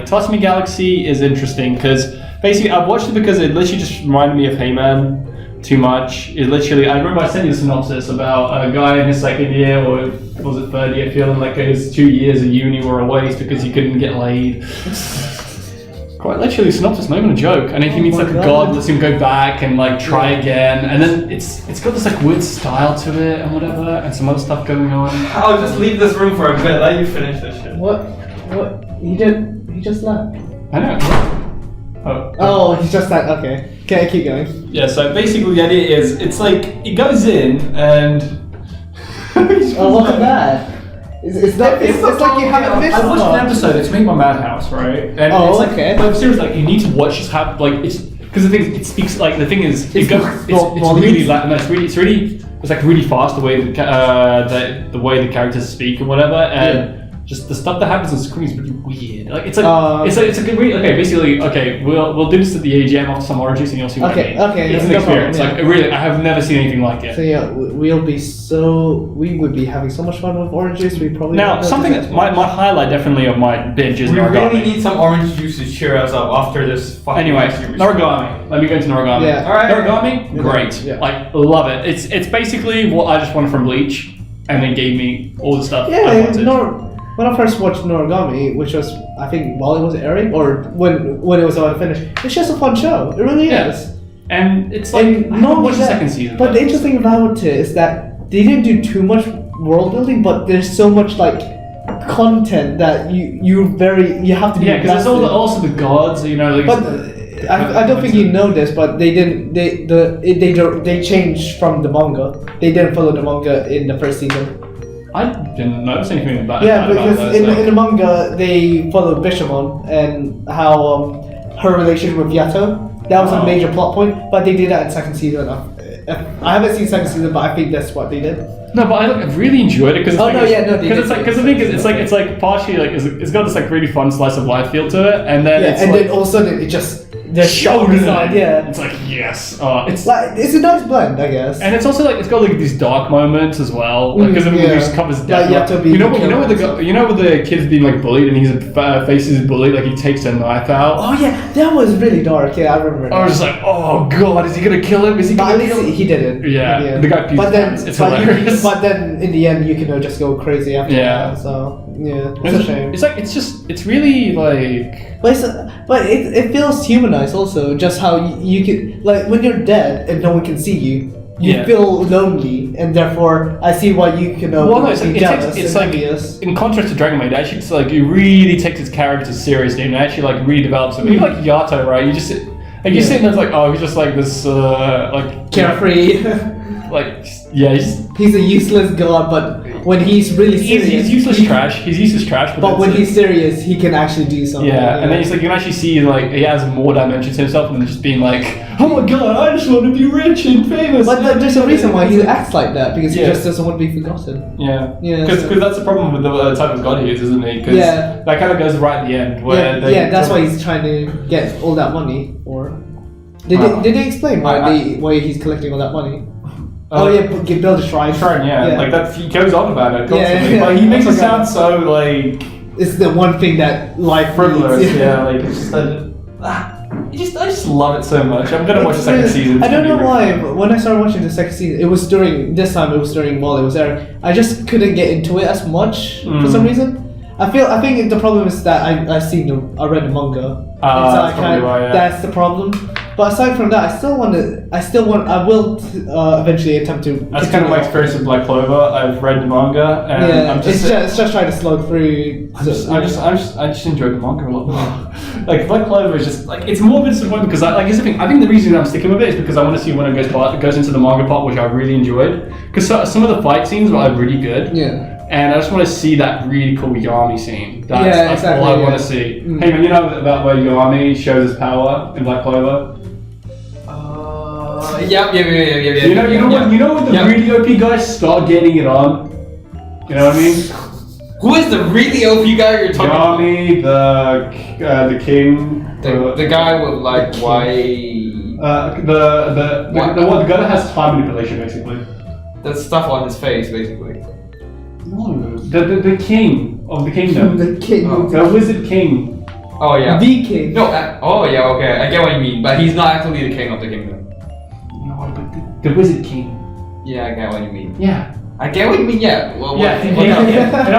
S1: Tatami Galaxy is interesting because basically I watched it because it literally just reminded me of Hey-Man too much. It literally, I remember I sent you a synopsis about a guy in his second year, or was it third year, feeling like his 2 years of uni were a waste because he couldn't get laid. Quite literally, synopsis, not even a joke. And then he meets like a god, lets him go back and like try again. And then it's got this like weird style to it and whatever, and some other stuff going on.
S4: I'll just leave this room for a bit. Let you finish this shit.
S3: What? He just left.
S1: I know.
S3: Oh, he's just like, okay. Okay, keep going.
S1: Yeah, so basically the idea is, it's like, it goes in and...
S3: What's that? It's like you haven't missed.
S1: I watched an episode. It's made by Madhouse, right? And it's like,
S3: okay.
S1: But seriously, like you need to watch this happen. Like it's because the thing it speaks like the thing is it's really fast the way the way the characters speak and whatever, and just the stuff that happens on screen is really weird. Like it's like basically we'll do this at the AGM after some orange juice and you'll see what I mean.
S3: Okay,
S1: it's an experience. Like really, I have never seen anything like it.
S3: So yeah, we would be having so much fun with orange juice. We probably
S1: now something that my highlight definitely of my binge is
S4: we
S1: Noragami.
S4: really need some orange juice to cheer us up after this fucking series.
S1: Noragami. Let me go into Noragami.
S3: Yeah.
S4: All right.
S1: Noragami, great.
S3: Yeah.
S1: Like love it. It's basically what I just wanted from Bleach, and then gave me all the stuff I wanted.
S3: When I first watched Noragami, which was I think while it was airing or when it was about to finish, it's just a fun show. It really is.
S1: And it's like I haven't watched the second season.
S3: But the interesting about it is that they didn't do too much world building, but there's so much like content that you have to be.
S1: Yeah, because there's also the gods, you know. Like,
S3: but I don't think you know this, but they didn't. They changed from the manga. They didn't follow the manga in the first season.
S1: I didn't notice anything about
S3: because in the manga they followed Bishamon and how her relationship with Yato. That was a major plot point, but they did that in second season. I haven't seen second season, but I think that's what they did.
S1: No, but I really enjoyed it because because the thing is it's like partially like it's got this like really fun slice of life feel to it, and then
S3: then all of a sudden it just
S1: shown
S3: inside. Yeah,
S1: it's like yes,
S3: it's a nice blend, I guess.
S1: And it's also like it's got like these dark moments as well, because the movie just covers death.
S3: Like,
S1: you know where the kid's being like bullied and he's faces bullied, like he takes a knife out.
S3: Oh yeah, that was really dark. Yeah, I remember.
S1: I was just like, oh god, is he gonna kill him? Is he gonna kill him?
S3: He didn't.
S1: Yeah, the guy. It's hilarious.
S3: But then in the end, you can just go crazy after that. So yeah, it's a shame.
S1: It's like it's really like.
S3: But it feels humanized also. Just how you can like when you're dead and no one can see you. You feel lonely, and therefore I see why you can be jealous.
S1: It's like in contrast to Dragon Maid, actually, it's like it really takes its characters seriously and actually like really develops them. Even like Yato, right? You just Like you see him as like, oh, he's just like this, like
S3: Carefree.
S1: like yeah,
S3: He's a useless god, but when he's really serious,
S1: he's useless trash. He's useless trash.
S3: But when he's serious, he can actually do something.
S1: yeah, and then he's like, you can actually see like he has more dimensions to himself than just being like, oh my god, I just want to be rich and famous.
S3: But there's a reason why he acts like that, because he just doesn't want to be forgotten.
S1: Yeah,
S3: Yeah,
S1: because
S3: so-
S1: that's the problem with the type of god he is, isn't he? Because
S3: Yeah.
S1: that kind of goes right at the end where
S3: That's why he's trying to get all that money. Or did they explain why he's collecting all that money? Build a shrine.
S1: Yeah, like that. He goes on about it constantly,
S3: Yeah.
S1: but he makes it sound so like
S3: It's the one thing that life
S1: frivolous.
S3: needs.
S1: Yeah, like it's just I just love it so much. I'm gonna watch the second season.
S3: I don't know why. When I started watching the second season, it was during while it was airing. I just couldn't get into it as much for some reason. I think the problem is that I read the manga.
S1: That's probably why, yeah.
S3: That's the problem. But aside from that, I will eventually attempt to.
S1: That's kind of my experience with Black Clover. I've read the manga, and I'm
S3: it's just trying to slog through.
S1: I just enjoyed the manga a lot more. Like Black Clover is just like it's more of a disappointment because I think the reason I'm sticking with it is because I want to see when it goes into the manga part, which I really enjoyed. Because some of the fight scenes were really good.
S3: Yeah.
S1: And I just want to see that really cool Yami scene. That's all I want to see.
S3: Mm.
S1: Hey man, you know about where Yami shows his power in Black Clover?
S2: Yeah.
S1: You know when the really OP guys start getting it on? You know what I mean?
S2: Who is the really OP guy you're talking
S1: Yami, the king.
S2: about? The guy with like white.
S1: The guy that has time manipulation basically.
S2: That stuff on his face, basically.
S1: No, the king of the kingdom.
S3: The king.
S1: The wizard king.
S2: Oh yeah.
S3: The king.
S2: No. Okay. I get what you mean, but he's not actually the king of the kingdom.
S1: No, but the wizard king.
S2: Yeah, I get what you mean.
S1: Yeah.
S2: I get what you mean. Yeah. Well,
S1: Yeah. And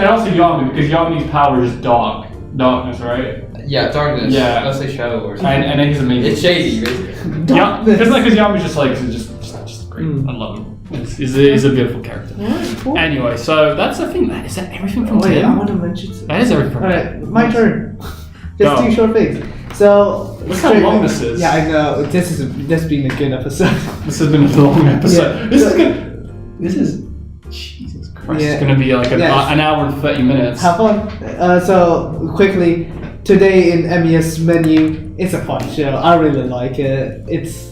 S1: also Yami, because Yami's power is darkness, right?
S2: Yeah, darkness.
S1: Yeah.
S2: Let's say shadow or something.
S1: And then he's amazing.
S2: It's shady, basically.
S1: Yeah, because Yami's just great. I love him. He's a beautiful character.
S3: Cool.
S1: Anyway, so that's I think is that everything from
S3: I
S1: Tim?
S3: want to mention something.
S1: That is everything from
S3: Alright, my turn. Just
S1: Go.
S3: two short things. So
S1: Look how long this is.
S3: Yeah, I know. This been a good episode.
S1: This has been a long episode.
S3: Yeah.
S1: This is Jesus Christ.
S3: Yeah.
S1: It's gonna be like an hour and 30 minutes.
S3: Have fun. So quickly, today in Emiya's menu, it's a fun show. I really like it. It's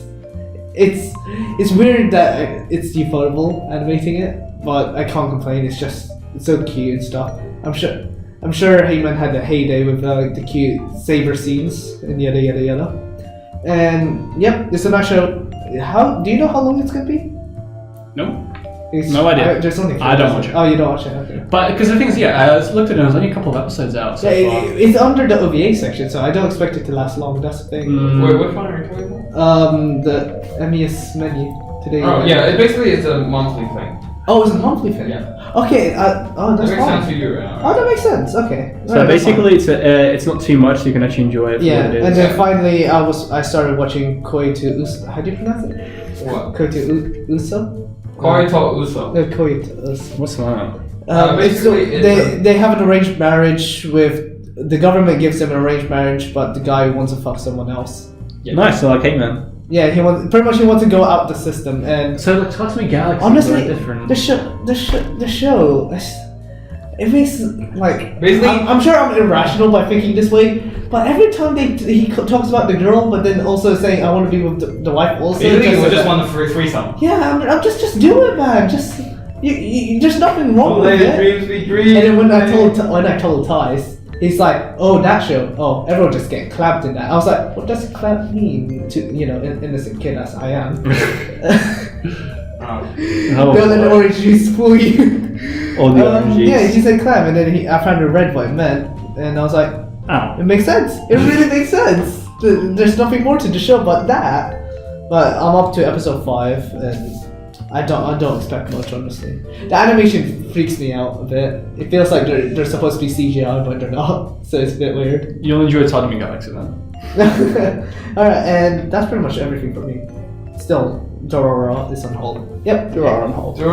S3: weird that it's ufotable animating it, but I can't complain. It's so cute and stuff. I'm sure Heyman had a heyday with the cute saber scenes and yada yada yada. And yep, it's a nice show. Do you know how long it's gonna be?
S1: No. No idea.
S3: There's only
S1: I don't watch it.
S3: Oh, you don't watch it? Okay.
S1: But because the thing is, I looked at it, there's only a couple of episodes out so
S3: Yeah,
S1: far.
S3: it's under the OVA section, so I don't expect it to last long. That's the thing.
S2: Wait, which one are you talking about?
S3: The Emiya's menu today.
S2: Oh yeah, it's a monthly thing.
S3: Oh, it's a monthly thing.
S2: Yeah.
S3: Okay. That's
S2: That makes
S3: fine.
S2: sense to you, right?
S3: Oh, that makes sense. Okay.
S1: So
S3: Right, that's
S1: basically, it's not too much, so you can actually enjoy it for
S3: fine. Yeah,
S1: what it
S3: and
S1: is.
S3: then finally, I started watching Koi to Uso. How do you pronounce it?
S2: What?
S3: Koi to Uso.
S2: Koito Uso.
S3: Koi to Uso.
S1: What's that?
S3: They have an arranged marriage with the government gives them an arranged marriage, but the guy wants to fuck someone else.
S2: Yeah.
S1: Nice, so like Heyman.
S3: Yeah, he wants to go out the system, and
S1: So like Tatami Galaxy
S3: honestly,
S1: is very different.
S3: the show, it makes like
S2: Basically-
S3: I'm sure I'm irrational by thinking this way, but every time he talks about the girl, but then also saying I want to be with the wife also.
S2: Basically, we
S3: so
S2: just
S3: that-
S2: want a threesome.
S3: Yeah, I'm just do it, man. Just there's nothing wrong with it.
S2: Dreams be dreams.
S3: And then when I told Thais, he's like, oh, that show. Oh, everyone just get clapped in that. I was like, what does clap mean to innocent kid as I am?
S1: Oh,
S3: Don't let the
S1: boy.
S3: orange juice fool you.
S1: All the orange juice.
S3: Yeah, he said clam, and then I found a red what it meant, and I was like,
S1: Oh.
S3: it makes sense. It really makes sense. There's nothing more to the show but that. But I'm up to episode 5, and I don't expect much, honestly. The animation freaks me out a bit. It feels like they're supposed to be CGI, but they're not, so it's a bit weird.
S1: You'll enjoy Tatami Galaxy then.
S3: Alright, and that's pretty much everything for me. Still, Dororo is on hold. Yep, Dororo on hold.
S2: We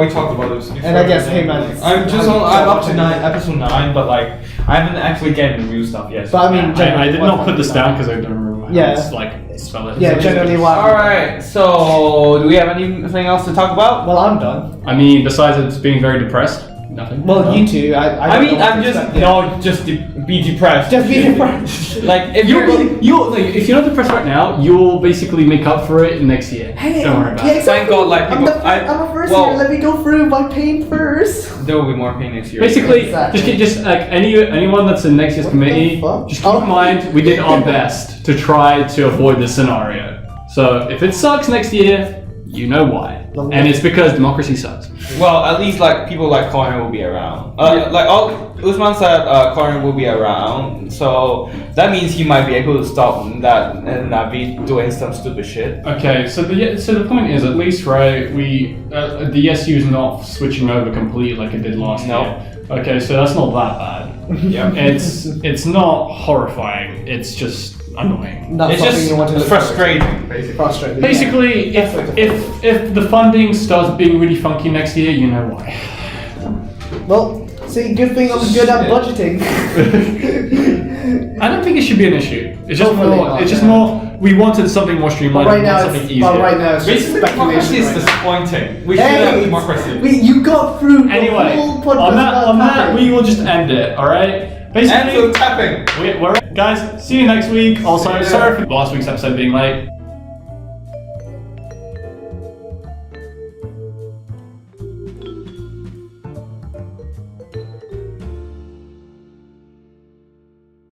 S2: talked about this before.
S3: And I guess, hey man,
S2: I'm up to episode 9, but like I haven't actually getting the real stuff yet.
S3: But I mean,
S1: I did not put this down because I don't remember
S3: Yeah.
S5: It's like spell it.
S3: Yeah, generally what.
S2: Alright, so do we have anything else to talk about?
S3: Well, I'm done.
S5: I mean, besides it's being very depressed, nothing.
S3: Well, you two. I don't know what
S2: I'm
S3: to
S2: just
S3: expect, yeah.
S2: no, just be depressed.
S3: Just be depressed.
S2: Like if
S5: If you're not depressed right now, you'll basically make up for it next year.
S3: Hey,
S5: Don't worry about
S3: yeah,
S5: it.
S2: Thank God, like
S3: I'm,
S2: people.
S3: I'm a first
S2: well,
S3: year. Let me go through my pain first.
S2: there will be more pain next year.
S5: Basically,
S3: Exactly.
S5: just like anyone that's in next year's
S3: What the
S5: committee,
S3: fuck?
S5: just keep in mind we did our best to try to avoid this scenario. So if it sucks next year, you know why, and it's because democracy sucks.
S2: Well, at least like people like Connor will be around. Like Usman said, Connor will be around, so that means he might be able to stop that and not be doing some stupid shit.
S5: Okay, so the point is, at least right, we the SU is not switching over completely like it did last year. Okay, so that's not that bad.
S2: Yeah,
S5: It's not horrifying. It's just annoying.
S3: Not
S2: it's
S3: something
S2: just
S3: you want to look
S2: frustrating, basically.
S3: Frustrating.
S5: Basically, if the funding starts being really funky next year, you know why.
S3: Well, see, good thing I'm good at budgeting.
S5: I don't think it should be an issue. It's just
S3: Hopefully
S5: more.
S3: not,
S5: It's just
S3: yeah.
S5: more. We wanted something more streamlined.
S3: But right
S5: we
S3: now,
S5: want something
S3: it's,
S5: easier.
S3: but right now, it's just
S2: Basically, democracy
S3: speculation.
S2: is
S3: Right now.
S2: disappointing. We should have democracy.
S3: You got through the
S5: Anyway,
S3: whole podcast.
S5: on that,
S3: without
S5: we will just end it. All right. Basically,
S2: And so tapping.
S5: we're guys. See you next week. Also, sorry for last week's episode being late.